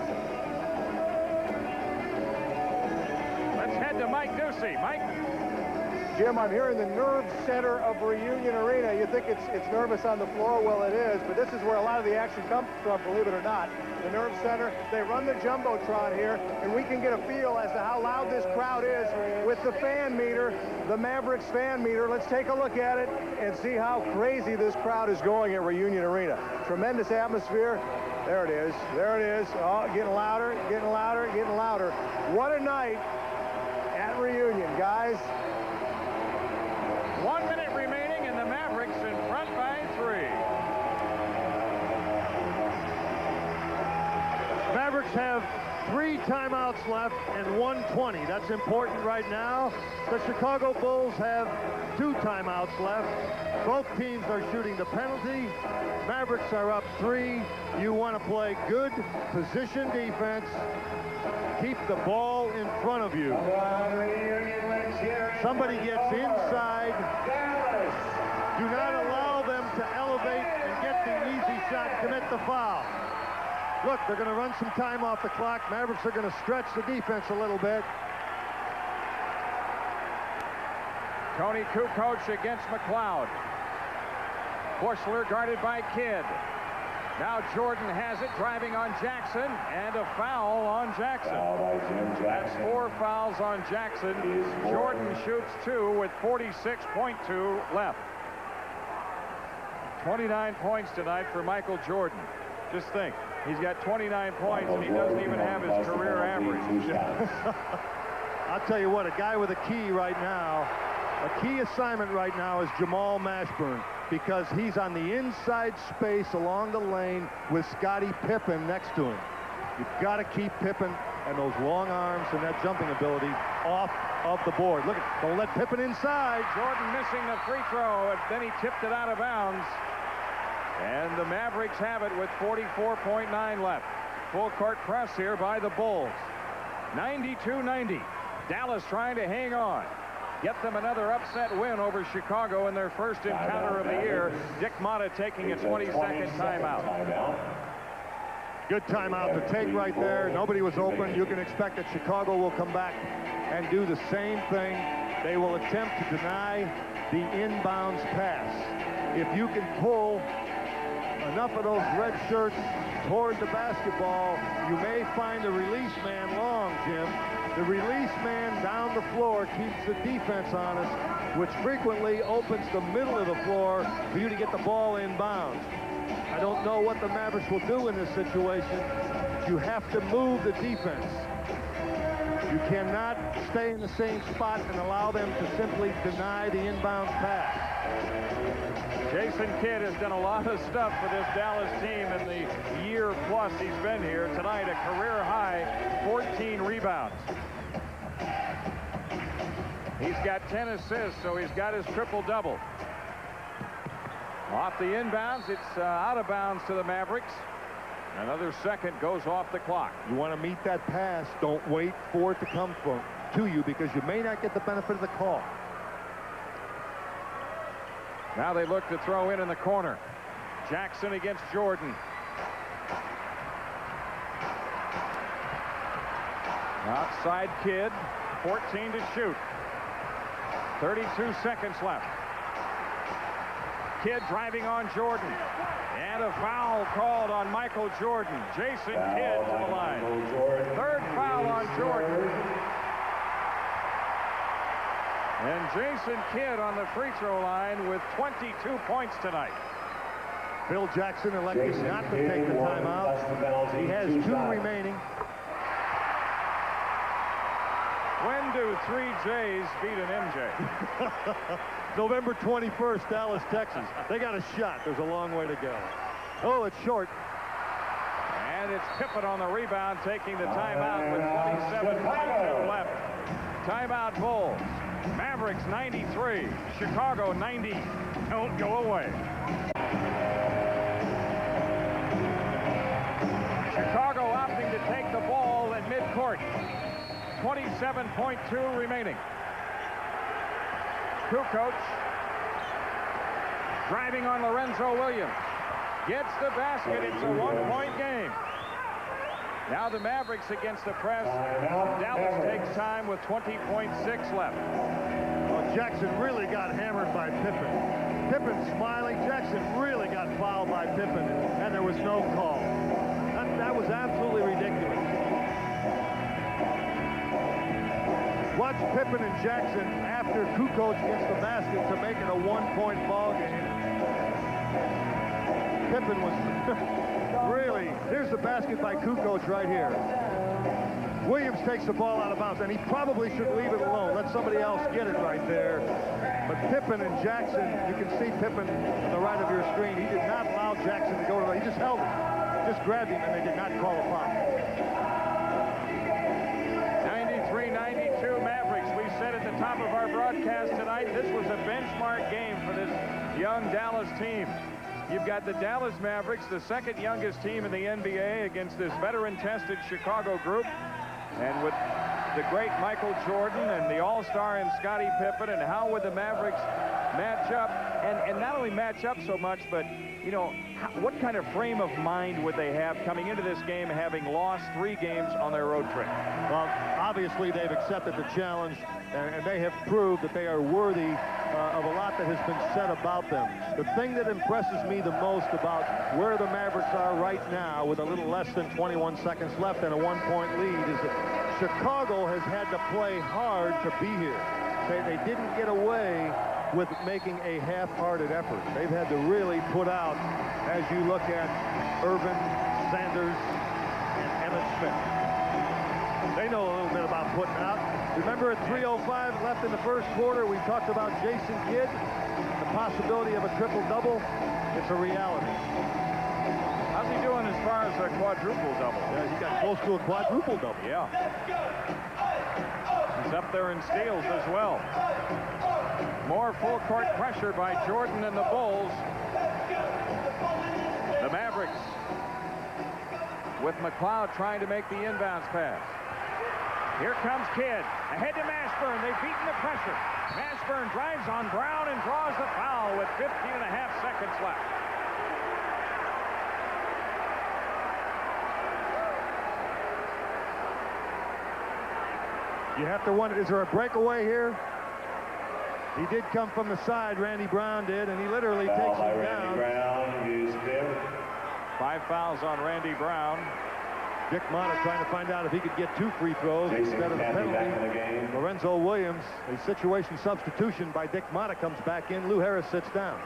Let's head to Mike Ducey. Mike? Jim, I'm here in the nerve center of Reunion Arena. You think it's nervous on the floor? Well, it is, but this is where a lot of the action comes from, believe it or not. The nerve center, they run the Jumbotron here, and we can get a feel as to how loud this crowd is with the fan meter, the Mavericks fan meter. Let's take a look at it and see how crazy this crowd is going at Reunion Arena. Tremendous atmosphere. There it is. There it is. Oh, getting louder, getting louder, getting louder. What a night at Reunion, guys. 1 minute remaining, and the Mavericks in front by 3. Mavericks Mavericks have 3 timeouts left and 1:20. That's important right now. The Chicago Bulls have 2 timeouts left. Both teams are shooting the penalty. Mavericks are up 3. You want to play good position defense. Keep the ball in front of you. Somebody gets inside. Do not allow them to elevate and get the easy shot, commit the foul. Look, they're going to run some time off the clock. Mavericks are going to stretch the defense a little bit. Tony Kukoc against McLeod. Bushler guarded by Kidd. Now Jordan has it, driving on Jackson, and a foul on Jackson. That's 4 fouls on Jackson. Jordan shoots 2 with 46.2 left. 29 points tonight for Michael Jordan. Just think, he's got 29 points, and he doesn't even have his career average. I'll tell you what, a guy with a key right now, a key assignment right now is Jamal Mashburn, because he's on the inside space along the lane with Scottie Pippen next to him. You've got to keep Pippen and those long arms and that jumping ability off of the board. Look, don't let Pippen inside. Jordan missing the free throw, and then he tipped it out of bounds. And the Mavericks have it with 44.9 left. Full court press here by the Bulls. 92-90. Dallas trying to hang on. Get them another upset win over Chicago in their first encounter of the year. Dick Motta taking a 20-second timeout. Good timeout to take right there. Nobody was open. You can expect that Chicago will come back and do the same thing. They will attempt to deny the inbounds pass. If you can pull enough of those red shirts toward the basketball, you may find the release man long, Jim. The release man down the floor keeps the defense honest, which frequently opens the middle of the floor for you to get the ball inbounds. I don't know what the Mavericks will do in this situation. You have to move the defense. You cannot stay in the same spot and allow them to simply deny the inbounds pass. Jason Kidd has done a lot of stuff for this Dallas team in the year plus he's been here. Tonight, a career high 14 rebounds. He's got 10 assists, so he's got his triple-double. Off the inbounds, it's out of bounds to the Mavericks. Another second goes off the clock. You want to meet that pass, don't wait for it to come to you, because you may not get the benefit of the call. Now they look to throw in the corner. Jackson against Jordan. Outside Kidd, 14 to shoot. 32 seconds left. Kidd driving on Jordan. And a foul called on Michael Jordan. Jason Kidd to the line. 3rd foul on Jordan. And Jason Kidd on the free throw line with 22 points tonight. Phil Jackson elected not to take the timeout. He has 2 remaining. When do 3 J's beat an MJ? November 21st, Dallas, Texas. They got a shot. There's a long way to go. Oh, it's short. And it's Pippen on the rebound, taking the timeout with 27.2 left. Timeout Bulls. Mavericks 93, Chicago 90. Don't go away. Chicago opting to take the ball at midcourt. 27.2 remaining. Kukoc driving on Lorenzo Williams. Gets the basket. It's a 1-point game. Now the Mavericks against the press. Dallas takes time with 20.6 left. Well, Jackson really got hammered by Pippen. Pippen smiling. Jackson really got fouled by Pippen, and there was no call. That was absolutely ridiculous. Watch Pippen and Jackson after Kukoc gets the basket to make it a 1-point ball game. Pippen was really, here's the basket by Kukoc right here. Williams takes the ball out of bounds, and he probably should leave it alone. Let somebody else get it right there. But Pippen and Jackson, you can see Pippen on the right of your screen. He did not allow Jackson to go to the, he just held it. just grabbed him, and they did not call a foul. 93-92 Mavericks. We said at the top of our broadcast tonight, this was a benchmark game for this young Dallas team. You've got the Dallas Mavericks, the second youngest team in the NBA, against this veteran-tested Chicago group. And with the great Michael Jordan and the all-star and Scottie Pippen, and how would the Mavericks match up? And not only match up so much, but, you know, what kind of frame of mind would they have coming into this game, having lost 3 games on their road trip? Well, obviously they've accepted the challenge, and they have proved that they are worthy of a lot that has been said about them. The thing that impresses me the most about where the Mavericks are right now, with a little less than 21 seconds left and a 1-point lead, is that Chicago has had to play hard to be here. They didn't get away with making a half-hearted effort. They've had to really put out, as you look at Irvin, Sanders, and Emmett Smith. They know a little bit about putting out. Remember at 3:05 left in the first quarter, we talked about Jason Kidd, the possibility of a triple-double. It's a reality. How's he doing as far as a quadruple-double? Yeah, he got close to a quadruple-double. Yeah. He's up there in steals as well. More full court pressure by Jordan and the Bulls. The Mavericks with McLeod trying to make the inbounds pass. Here comes Kidd. Ahead to Mashburn. They've beaten the pressure. Mashburn drives on Brown and draws the foul with 15.5 seconds left. You have to wonder, is there a breakaway here? He did come from the side, Randy Brown did, and he literally takes him down. Brown, use 5 fouls on Randy Brown. Dick Motta trying to find out if he could get 2 free throws instead of the penalty. Lorenzo Williams, a situation substitution by Dick Motta, comes back in. Lou Harris sits down.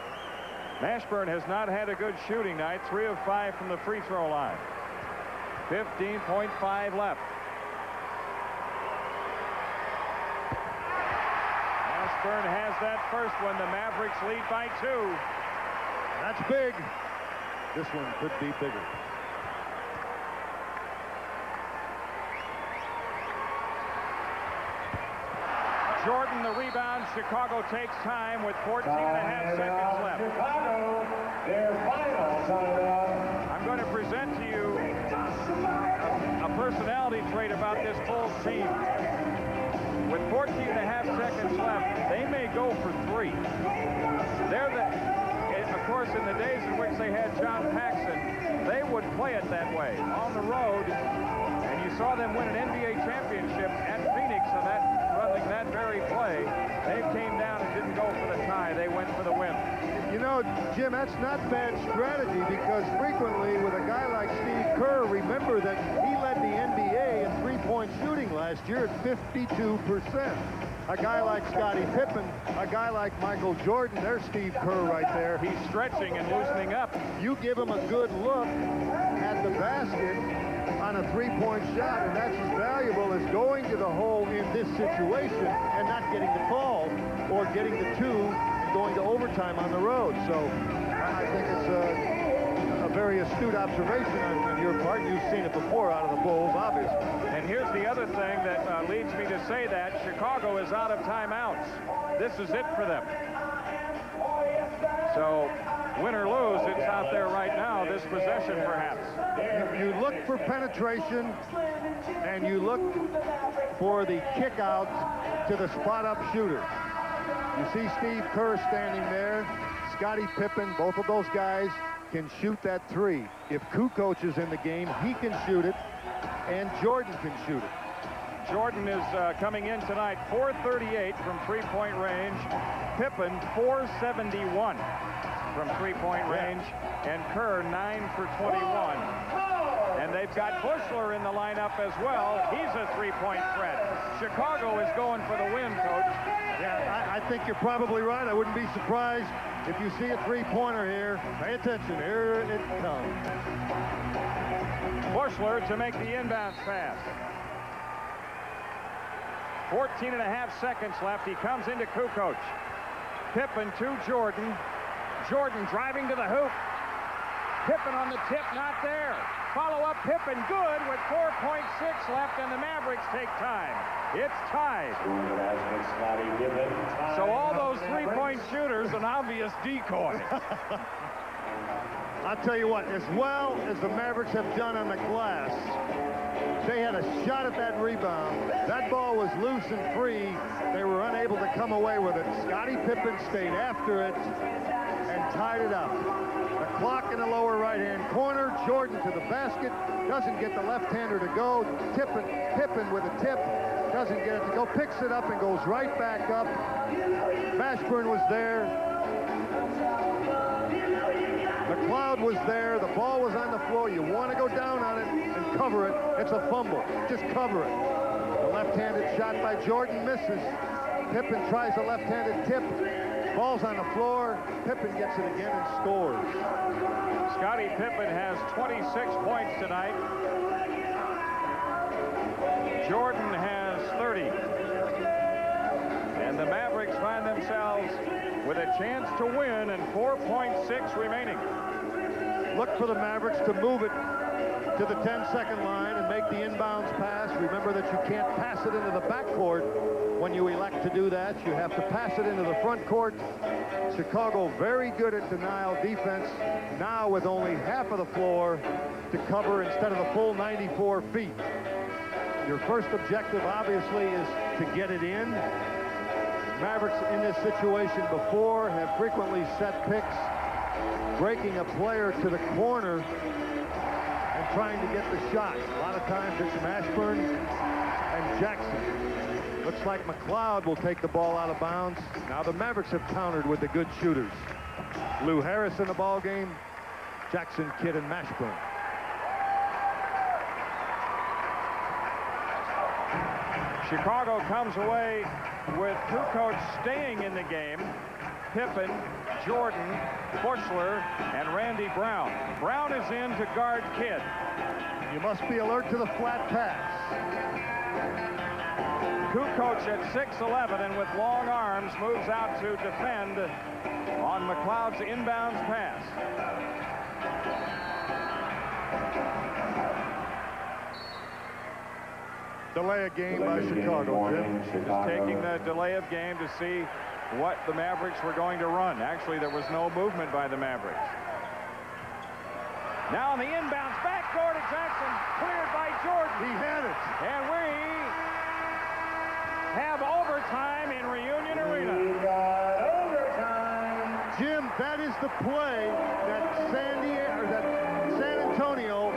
Mashburn has not had a good shooting night. 3 of 5 from the free throw line. 15.5 left. Mashburn has that first one. The Mavericks lead by 2. That's big. This one could be bigger. Jordan the rebound. Chicago takes time with 14.5 seconds left. Chicago, their final timeout. I'm going to present to you a personality trait about this Bulls team. With 14.5 seconds left, they may go for 3. Of course, in the days in which they had John Paxson, they would play it that way on the road. And you saw them win an NBA championship at Phoenix on running that very play. They came down and didn't go for the tie. They went for the win. You know, Jim, that's not bad strategy, because frequently with a guy like Steve Kerr, remember that he led the NBA in three-point shooting last year at 52%. A guy like Scottie Pippen, a guy like Michael Jordan, there's Steve Kerr right there. He's stretching and loosening up. You give him a good look at the basket on a three-point shot, and that's as valuable as going to the hole in this situation and not getting the call, or getting the 2 and going to overtime on the road. So I think it's a very astute observation on your part. You've seen it before out of the Bulls, obviously. And here's the other thing that leads me to say that Chicago is out of timeouts. This is it for them. So win or lose, it's out there right now, this possession perhaps. You look for penetration, and you look for the kick out to the spot-up shooter. You see Steve Kerr standing there, Scottie Pippen, both of those guys can shoot that 3. If Kukoc is in the game, he can shoot it, and Jordan can shoot it. Jordan is coming in tonight, 438 from three-point range. Pippen, 471 from three-point range. And Kerr, 9 for 21. And they've got Bushler in the lineup as well. He's a three-point threat. Chicago is going for the win, Coach. Yeah, I think you're probably right. I wouldn't be surprised if you see a three-pointer here. Pay attention. Here it comes. Bushler to make the inbounds pass. 14.5 seconds left. He comes into Kukoc. Pippen to Jordan. Jordan driving to the hoop. Pippen on the tip, not there. Follow-up Pippen, good with 4.6 left, and the Mavericks take time. It's tied. So all those three-point shooters, an obvious decoy. I'll tell you what, as well as the Mavericks have done on the glass, they had a shot at that rebound. That ball was loose and free. They were unable to come away with it. Scottie Pippen stayed after it and tied it up. The clock in the lower right-hand corner. Jordan to the basket. Doesn't get the left-hander to go. Pippen with a tip. Doesn't get it to go. Picks it up and goes right back up. Mashburn was there. McLeod was there. The ball was on the floor. You want to go down on it and cover it. It's a fumble. Just cover it. The left-handed shot by Jordan misses. Pippen tries a left-handed tip. Ball's on the floor. Pippen gets it again and scores. Scottie Pippen has 26 points tonight. Jordan has 30. And the Mavericks find themselves with a chance to win and 4.6 remaining. Look for the Mavericks to move it to the 10-second line and make the inbounds pass. Remember that you can't pass it into the backcourt when you elect to do that. You have to pass it into the front court. Chicago very good at denial defense, now with only half of the floor to cover instead of the full 94 feet. Your first objective, obviously, is to get it in. Mavericks in this situation before have frequently set picks, breaking a player to the corner and trying to get the shot. A lot of times it's Mashburn and Jackson. Looks like McLeod will take the ball out of bounds. Now the Mavericks have countered with the good shooters. Lou Harris in the ball game, Jackson, Kidd, and Mashburn. Chicago comes away with Kukoc staying in the game. Pippen, Jordan, Bushler, and Randy Brown. Brown is in to guard Kidd. You must be alert to the flat pass. Kukoc at 6'11" and with long arms moves out to defend on McLeod's inbounds pass. Delay a game by Chicago, Jim. Just taking the delay of game to see what the Mavericks were going to run. Actually, there was no movement by the Mavericks. Now on the inbounds, backdoor to Jackson, cleared by Jordan. He had it. And we have overtime in Reunion Arena. We got overtime. Jim, that is the play that San Antonio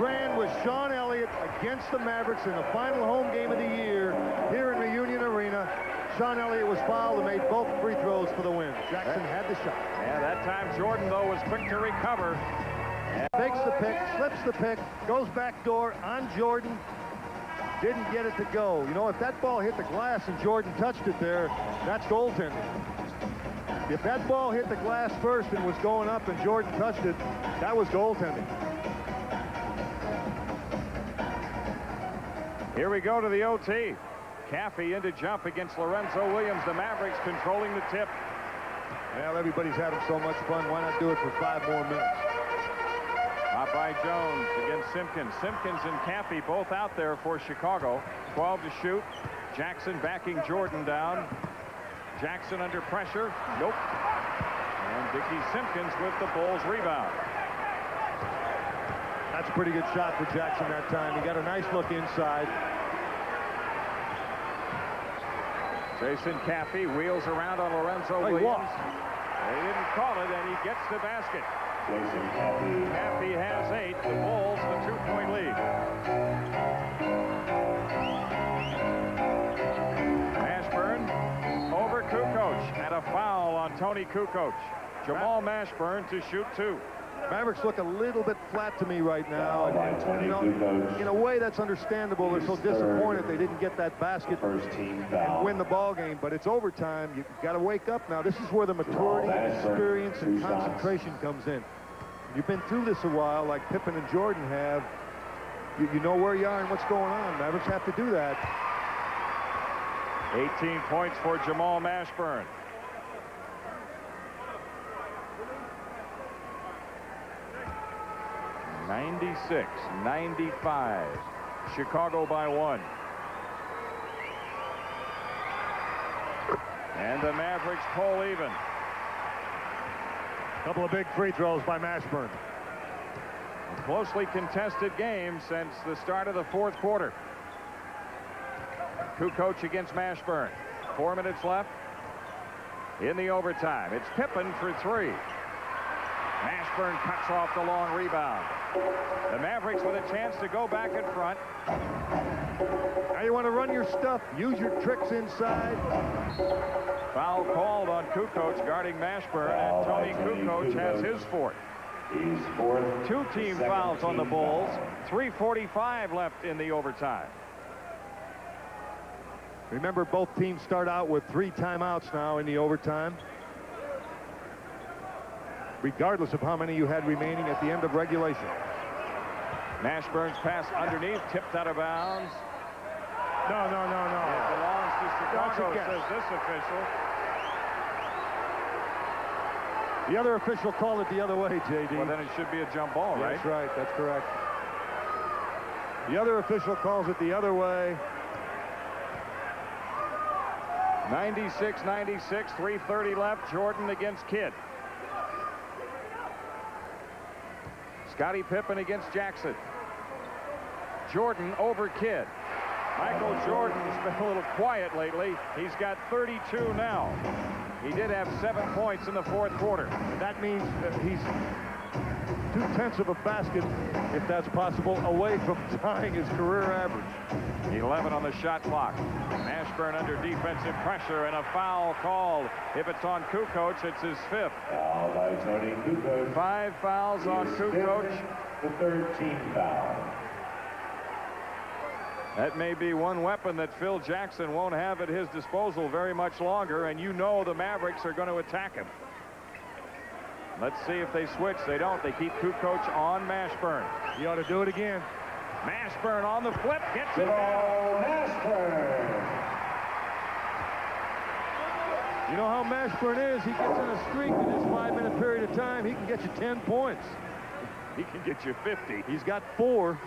ran with Sean Elliott against the Mavericks in the final home game of the year here in Reunion Arena. Sean Elliott was fouled and made both free throws for the win. Jackson had the shot. Yeah, that time Jordan, though, was quick to recover. Fakes the pick, slips the pick, goes back door on Jordan. Didn't get it to go. You know, if that ball hit the glass and Jordan touched it there, that's goaltending. If that ball hit the glass first and was going up and Jordan touched it, that was goaltending. Here we go to the OT. Caffey into jump against Lorenzo Williams. The Mavericks controlling the tip. Well, everybody's having so much fun. Why not do it for 5 more minutes? Up by Jones against Simpkins. Simpkins and Caffey both out there for Chicago. 12 to shoot. Jackson backing Jordan down. Jackson under pressure. Nope. And Dickie Simpkins with the Bulls rebound. That's a pretty good shot for Jackson that time. He got a nice look inside. Jason Caffey wheels around on Lorenzo Williams. They didn't call it, and he gets the basket. Caffey has 8. The Bulls the 2-point lead. Mashburn over Kukoc, and a foul on Tony Kukoc. Jamal Mashburn to shoot 2. Mavericks look a little bit flat to me right now. And, you know, in a way, that's understandable. They're so disappointed they didn't get that basket and win the ball game. But it's overtime. You've got to wake up now. This is where the maturity, experience, and concentration comes in. You've been through this a while, like Pippen and Jordan have. You know where you are and what's going on. Mavericks have to do that. 18 points for Jamal Mashburn. 96-95. Chicago by 1. And the Mavericks pull even. Couple of big free throws by Mashburn. A closely contested game since the start of the fourth quarter. Kukoc against Mashburn. 4 minutes left in the overtime. It's Pippen for 3. Mashburn cuts off the long rebound. The Mavericks with a chance to go back in front. Now you want to run your stuff. Use your tricks inside. Foul called on Kukoc guarding Mashburn, and Tony Kukoc has his 4th. He's 4th. 2 team fouls on the Bulls. 3:45 left in the overtime. Remember, both teams start out with 3 timeouts now in the overtime, regardless of how many you had remaining at the end of regulation. Mashburn's pass underneath, tipped out of bounds. No. It belongs to Chicago, says this official. The other official called it the other way, J.D. Well, then it should be a jump ball, right? That's right. That's correct. The other official calls it the other way. 96-96, 3:30 left. Jordan against Kidd. Scottie Pippen against Jackson. Jordan over Kidd. Michael Jordan's been a little quiet lately. He's got 32 now. He did have 7 points in the fourth quarter. That means that he's 2/10 of a basket, if that's possible, away from tying his career average. 11 on the shot clock. Mashburn under defensive pressure, and a foul called. If it's on Kukoc, it's his 5th. Foul by Tony Kukoc. 5 fouls on Kukoc. The 13th foul. That may be one weapon that Phil Jackson won't have at his disposal very much longer, and you know the Mavericks are going to attack him. Let's see if they switch. They don't. They keep Kukoc on Mashburn. He ought to do it again. Mashburn on the flip, gets it down. Mashburn. You know how Mashburn is. He gets in a streak in this 5-minute period of time. He can get you 10 points. He can get you 50. He's got 4.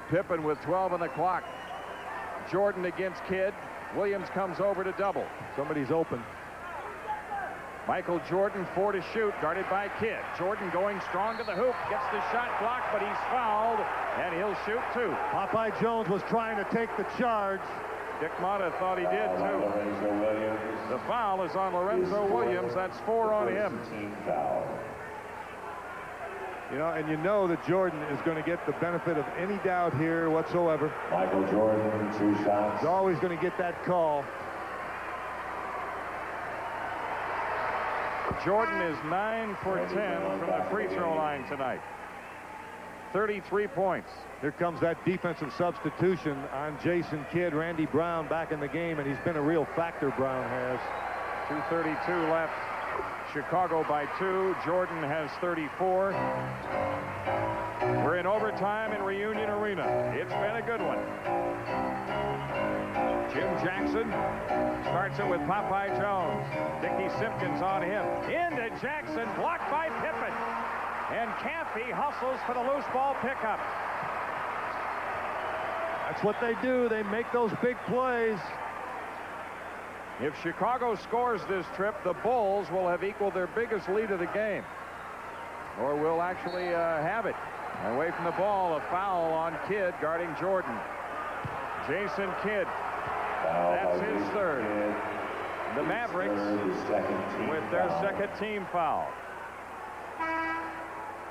Pippen with 12 on the clock. Jordan against Kidd. Williams comes over to double. Somebody's open. Michael Jordan, 4 to shoot, guarded by Kidd. Jordan going strong to the hoop, gets the shot blocked, but he's fouled, and he'll shoot 2. Popeye Jones was trying to take the charge. Dick Motta thought he did, too. The foul is on Lorenzo Williams. That's 4 on him. You know, and you know that Jordan is going to get the benefit of any doubt here whatsoever. Michael Jordan, 2 shots. He's always going to get that call. Jordan is 9 for 10 from the free throw line tonight. 33 points. Here comes that defensive substitution on Jason Kidd. Randy Brown back in the game, and he's been a real factor, Brown has. 2:32 left. Chicago by 2. Jordan has 34. We're in overtime in Reunion Arena. It's been a good one. Jim Jackson starts it with Popeye Jones. Dickie Simpkins on him. Into Jackson, blocked by Pippen. And Campy hustles for the loose ball pickup. That's what they do. They make those big plays. If Chicago scores this trip, the Bulls will have equaled their biggest lead of the game. Or will actually have it. Away from the ball, a foul on Kidd guarding Jordan. Jason Kidd. That's his 3rd. The Mavericks with their 2nd team foul.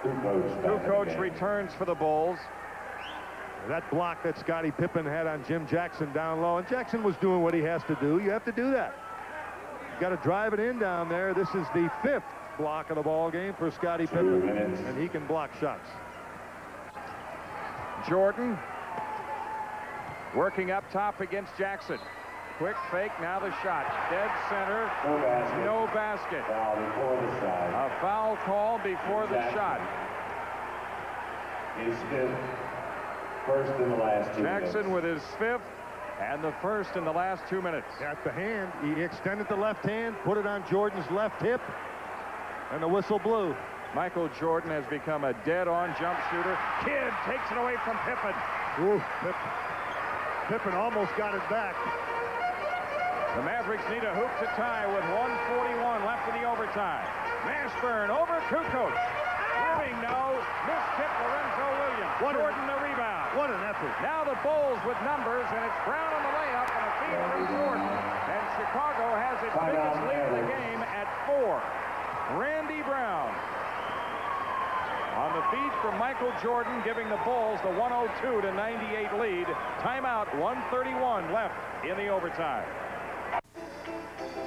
Kukoc returns for the Bulls. That block that Scottie Pippen had on Jim Jackson down low, and Jackson was doing what he has to do. You have to do that. You got to drive it in down there. This is the 5th block of the ball game for Scottie Pippen, and he can block shots. Jordan working up top against Jackson. Quick fake, now the shot. Dead center, no basket. A foul call before the shot. His 5th, first in the last 2 minutes. Jackson with his 5th and the first in the last 2 minutes. At the hand, he extended the left hand, put it on Jordan's left hip, and the whistle blew. Michael Jordan has become a dead-on jump shooter. Kidd takes it away from Pippen. Ooh, Pippen almost got it back. The Mavericks need a hoop to tie with 1:41 left in the overtime. Mashburn over Kukoc. Moving no. Missed tip Lorenzo Williams. Jordan the rebound. What an effort. Now the Bulls with numbers, and it's Brown on the layup and a feed from Jordan. And Chicago has its biggest lead in the game at 4. Randy Brown on the feed from Michael Jordan, giving the Bulls the 102-98 lead. Timeout, 1:31 left in the overtime.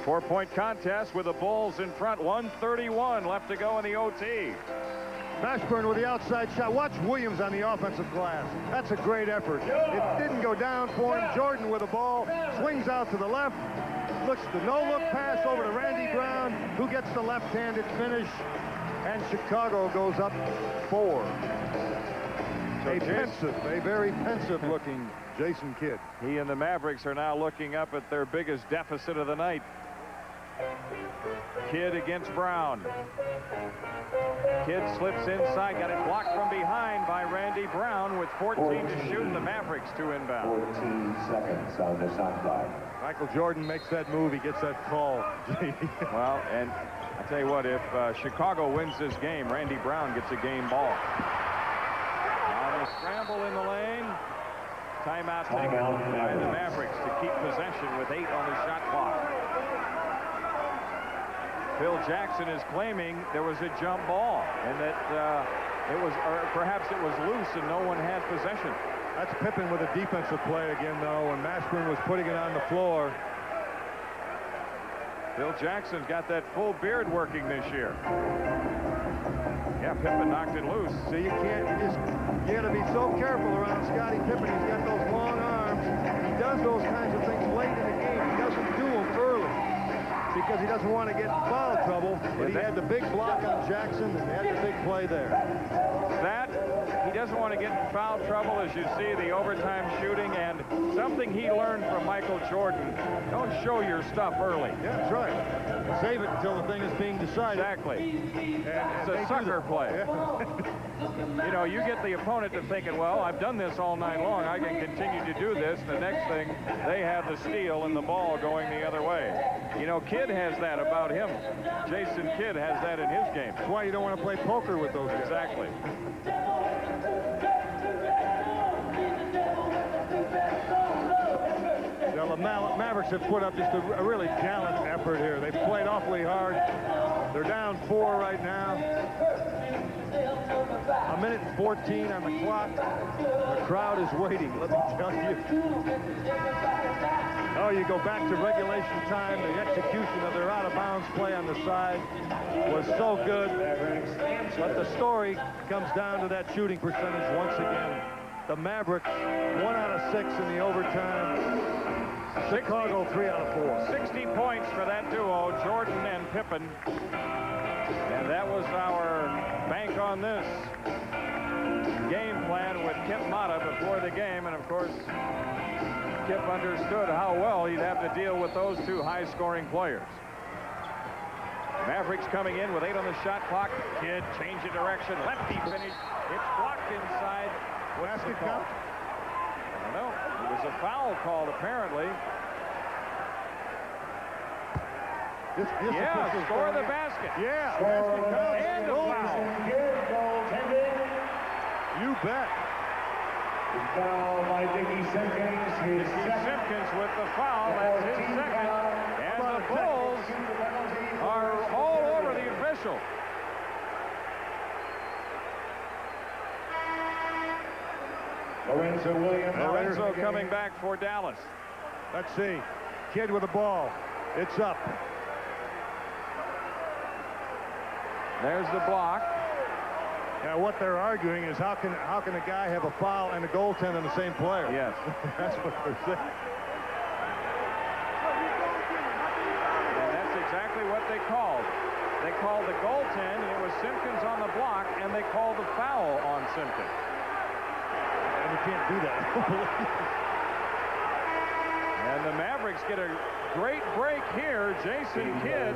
4-point contest with the Bulls in front. 1:31 left to go in the OT. Mashburn with the outside shot. Watch Williams on the offensive glass. That's a great effort. It didn't go down for him. Jordan with the ball. Swings out to the left. Looks the no-look pass over to Randy Brown, who gets the left-handed finish. And Chicago goes up 4. A very pensive-looking Jason Kidd. He and the Mavericks are now looking up at their biggest deficit of the night. Kidd against Brown. Kidd slips inside, got it blocked from behind by Randy Brown with 14 to shoot, and the Mavericks to inbound. 14 seconds on the shot clock. Michael Jordan makes that move. He gets that call. Well, and I tell you what, if Chicago wins this game, Randy Brown gets a game ball. Now the scramble in the lane. Timeout taken by the Mavericks to keep possession with 8 on the shot clock. Phil Jackson is claiming there was a jump ball and that it was, or perhaps it was loose and no one had possession. That's Pippen with a defensive play again, though, and Mashburn was putting it on the floor. Phil Jackson's got that full beard working this year. Yeah, Pippen knocked it loose. See, you got to be so careful around Scottie Pippen. He's got those long arms. He does those kinds of things late in the game. He doesn't do them early because he doesn't want to get in foul trouble. But he had the big block on Jackson, and they had the big play there. That, he doesn't want to get in foul trouble, as you see the overtime shooting, and something he learned from Michael Jordan. Don't show your stuff early. Yeah, that's right. Save it until the thing is being decided. Exactly. It's a sucker play. Yeah. You know, you get the opponent to thinking, well, I've done this all night long. I can continue to do this. The next thing, they have the steal and the ball going the other way. You know, Kidd has that about him. Jason Kidd has that in his game. That's why you don't want to play poker with those guys. Exactly. The Mavericks have put up just a really gallant effort here. They've played awfully hard. They're down 4 right now. 1:14 on the clock. The crowd is waiting, let me tell you. Oh, you go back to regulation time. The execution of their out-of-bounds play on the side was so good. But the story comes down to that shooting percentage once again. The Mavericks, 1 out of 6 in the overtime. Chicago, 3 out of 4. 60 points for that duo, Jordan and Pippen. And that was our bank on this game plan with Kip Motta before the game. And of course, Kip understood how well he'd have to deal with those two high-scoring players. Mavericks coming in with 8 on the shot clock. Kidd change of direction. Lefty finish. It's blocked inside. What's the call? I don't know. It was a foul called, apparently. Yeah, score the basket. Yeah. And a foul. You bet. Foul by Dickie Simpkins. His Simpkins with the foul. That's his second. And the Bulls are all over the official. Lorenzo Williams. Lorenzo coming back for Dallas. Let's see. Kidd with the ball. It's up. There's the block. Now what they're arguing is how can a guy have a foul and a goaltend on the same player? Yes. That's what they're saying. And that's exactly what they called. They called the goaltend, and it was Simpkins on the block, and they called the foul on Simpkins. And you can't do that. And the Mavericks get a Great break here. Jason Kidd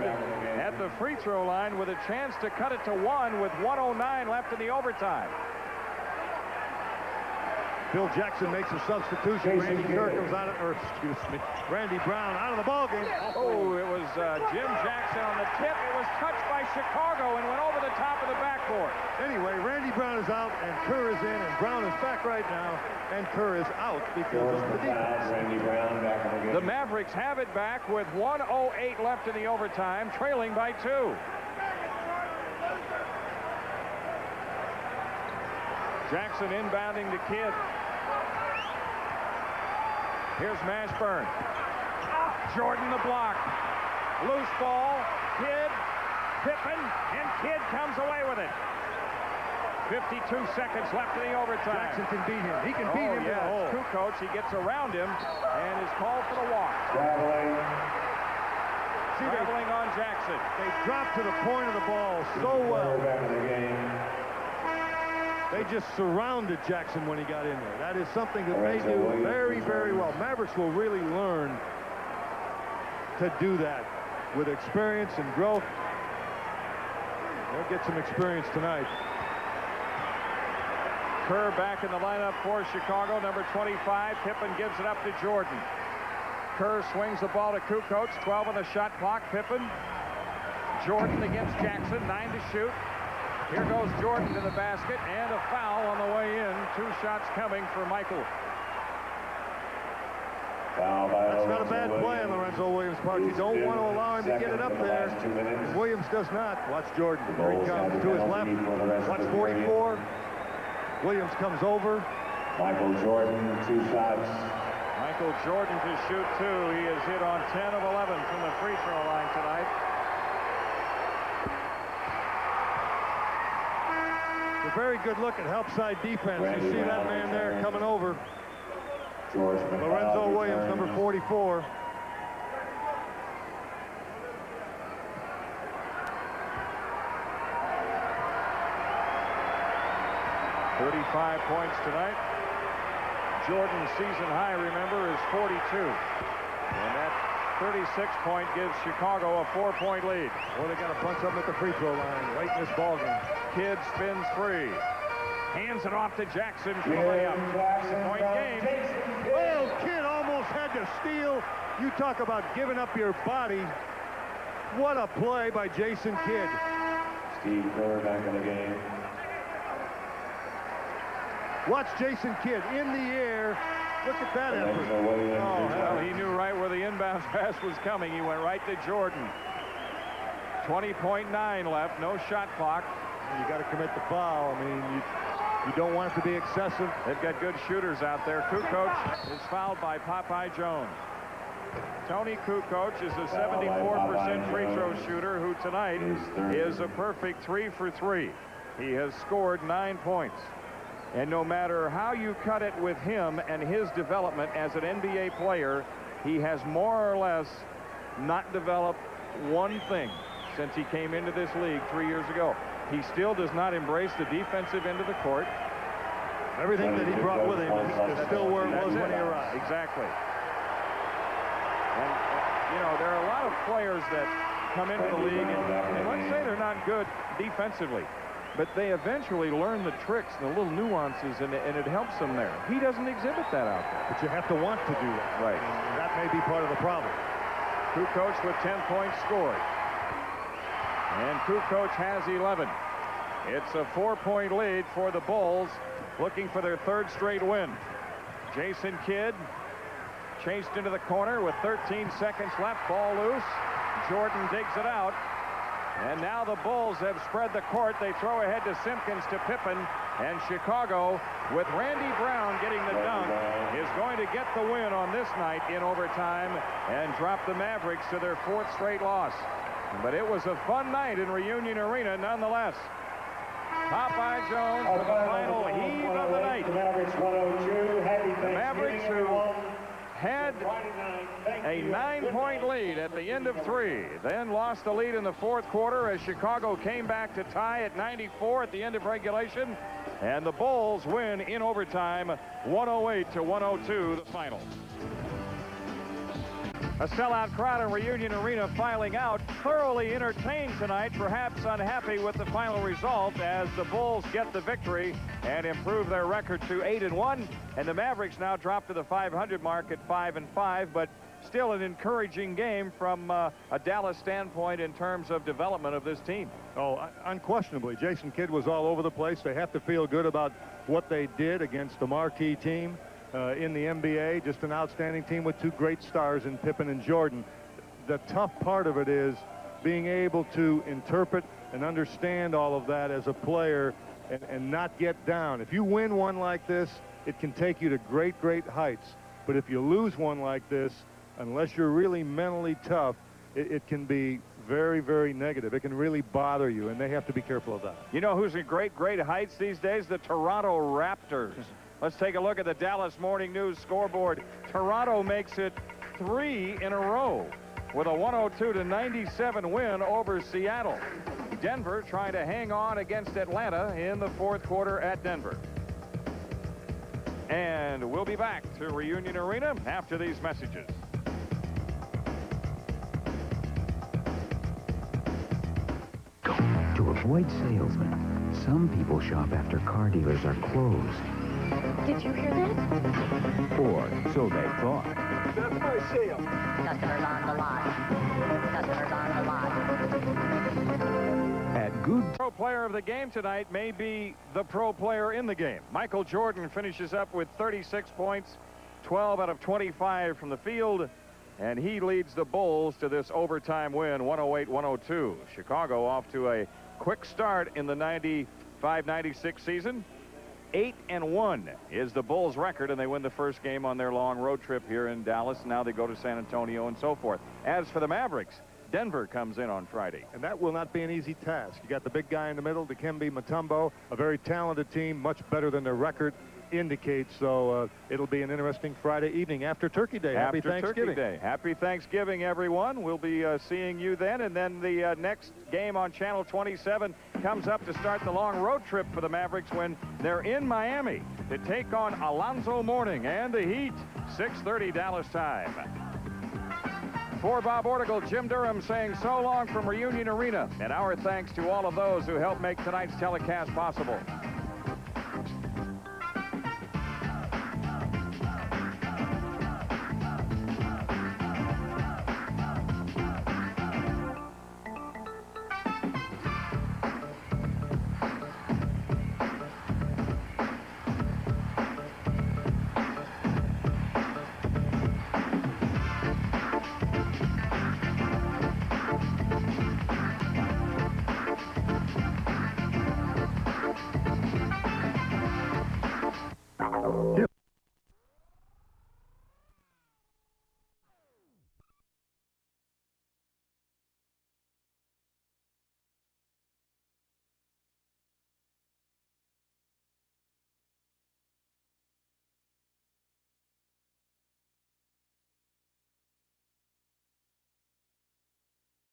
at the free throw line with a chance to cut it to 1 with 1:09 left in the overtime. Bill Jackson makes a substitution. Randy Kerr comes out of, or excuse me, Randy Brown out of the ballgame. Oh, it was Jim Jackson on the tip. It was touched by Chicago and went over the top of the backboard. Anyway, Randy Brown is out and Kerr is in, and Brown is back right now, and Kerr is out because of the defense. Randy Brown back in the game. The Mavericks have it back with 1:08 left in the overtime, trailing by 2. Jackson inbounding to Kidd. Here's Mashburn. Jordan the block. Loose ball. Kidd. Pippen. And Kidd comes away with it. 52 seconds left in the overtime. Jackson can beat him. He can beat him. Yeah, Kukoc. He gets around him and is called for the walk. Traveling on Jackson. They dropped to the point of the ball so well. Back in the game. They just surrounded Jackson when he got in there. That is something that they do very, very well. Mavericks will really learn to do that with experience and growth. They'll get some experience tonight. Kerr back in the lineup for Chicago, number 25. Pippen gives it up to Jordan. Kerr swings the ball to Kukoc, 12 on the shot clock. Pippen. Jordan against Jackson, 9 to shoot. Here goes Jordan to the basket, and a foul on the way in. 2 shots coming for Michael. Foul by That's not a bad play on Lorenzo Williams' part. You don't want to allow him to get it up there. Williams does not. Watch Jordan. Here he comes to his left. Watch 44. Williams comes over. Michael Jordan, 2 shots. Michael Jordan to shoot 2. He has hit on 10 of 11 from the free throw line tonight. A very good look at help side defense. You see that man there coming over. Lorenzo Williams, number 44. .35 points tonight. Jordan's season high, remember, is 42. And that 36-point gives Chicago a 4-point lead. Well, they got a bunch of them at the free throw line late in this ballgame. Kidd spins free. Hands it off to Jackson for the layup. 6-point game. Well, Kidd almost had to steal. You talk about giving up your body. What a play by Jason Kidd. Steve Kerr back in the game. Watch Jason Kidd in the air. Look at that effort. Well, he knew right where the inbound pass was coming. He went right to Jordan. 20.9 left, no shot clock. You got to commit the foul. I mean, you don't want it to be excessive. They've got good shooters out there. Kukoc is fouled by Popeye Jones. Tony Kukoc is a 74% free throw shooter who tonight is a perfect 3 for 3. He has scored 9 points. And no matter how you cut it with him and his development as an NBA player, he has more or less not developed one thing since he came into this league 3 years ago. He still does not embrace the defensive end of the court. Everything that he brought with him is still where it was when he arrived. Exactly. And, you know, there are a lot of players that come into the league, and let's say they're not good defensively, but they eventually learn the tricks and the little nuances, and it helps them there. He doesn't exhibit that out there. But you have to want to do that. Right. And that may be part of the problem. Kukoc with 10 points scored. And Kukoc has 11. It's a 4-point lead for the Bulls, looking for their 3rd straight win. Jason Kidd chased into the corner with 13 seconds left. Ball loose. Jordan digs it out. And now the Bulls have spread the court. They throw ahead to Simpkins, to Pippen, and Chicago, with Randy Brown getting the dunk, is going to get the win on this night in overtime and drop the Mavericks to their 4th straight loss. But it was a fun night in Reunion Arena nonetheless. Popeye Jones for the final heave of the night. The Mavericks 102. The Mavericks, who had a 9-point lead at the end of 3, then lost the lead in the 4th quarter as Chicago came back to tie at 94 at the end of regulation, and the Bulls win in overtime 108-102 the final. A sellout crowd in Reunion Arena filing out, thoroughly entertained tonight, perhaps unhappy with the final result as the Bulls get the victory and improve their record to 8-1, and the Mavericks now drop to the 500 mark at 5-5, but still an encouraging game from a Dallas standpoint in terms of development of this team. Oh, unquestionably. Jason Kidd was all over the place. They have to feel good about what they did against a marquee team in the NBA. Just an outstanding team with two great stars in Pippen and Jordan. The tough part of it is being able to interpret and understand all of that as a player and not get down. If you win one like this, it can take you to great, great heights. But if you lose one like this, unless you're really mentally tough, it can be very, very negative. It can really bother you, and they have to be careful of that. You know who's in great, great heights these days? The Toronto Raptors. Let's take a look at the Dallas Morning News scoreboard. Toronto makes it 3 in a row with a 102-97 win over Seattle. Denver trying to hang on against Atlanta in the fourth quarter at Denver. And we'll be back to Reunion Arena after these messages. To avoid salesmen, some people shop after car dealers are closed. Did you hear that? Or so they thought. That's my sale. Customers on the lot. Customers on the lot. At good Pro player of the game tonight may be the pro player in the game. Michael Jordan finishes up with 36 points, 12 out of 25 from the field, and he leads the Bulls to this overtime win, 108-102. Chicago off to a quick start in the 95-96 season. 8-1 is the Bulls' record, and they win the first game on their long road trip here in Dallas. Now they go to San Antonio and so forth. As for the Mavericks, Denver comes in on Friday. And that will not be an easy task. You got the big guy in the middle, Dikembe Mutombo, a very talented team, much better than their record indicates. So it'll be an interesting Friday evening after Turkey Day. Happy Thanksgiving. Turkey Day. Happy Thanksgiving, everyone. We'll be seeing you then. And then the next game on Channel 27 comes up to start the long road trip for the Mavericks when they're in Miami to take on Alonzo Mourning and the Heat, 6:30 Dallas time. For Bob Ortigal, Jim Durham saying so long from Reunion Arena. And our thanks to all of those who helped make tonight's telecast possible.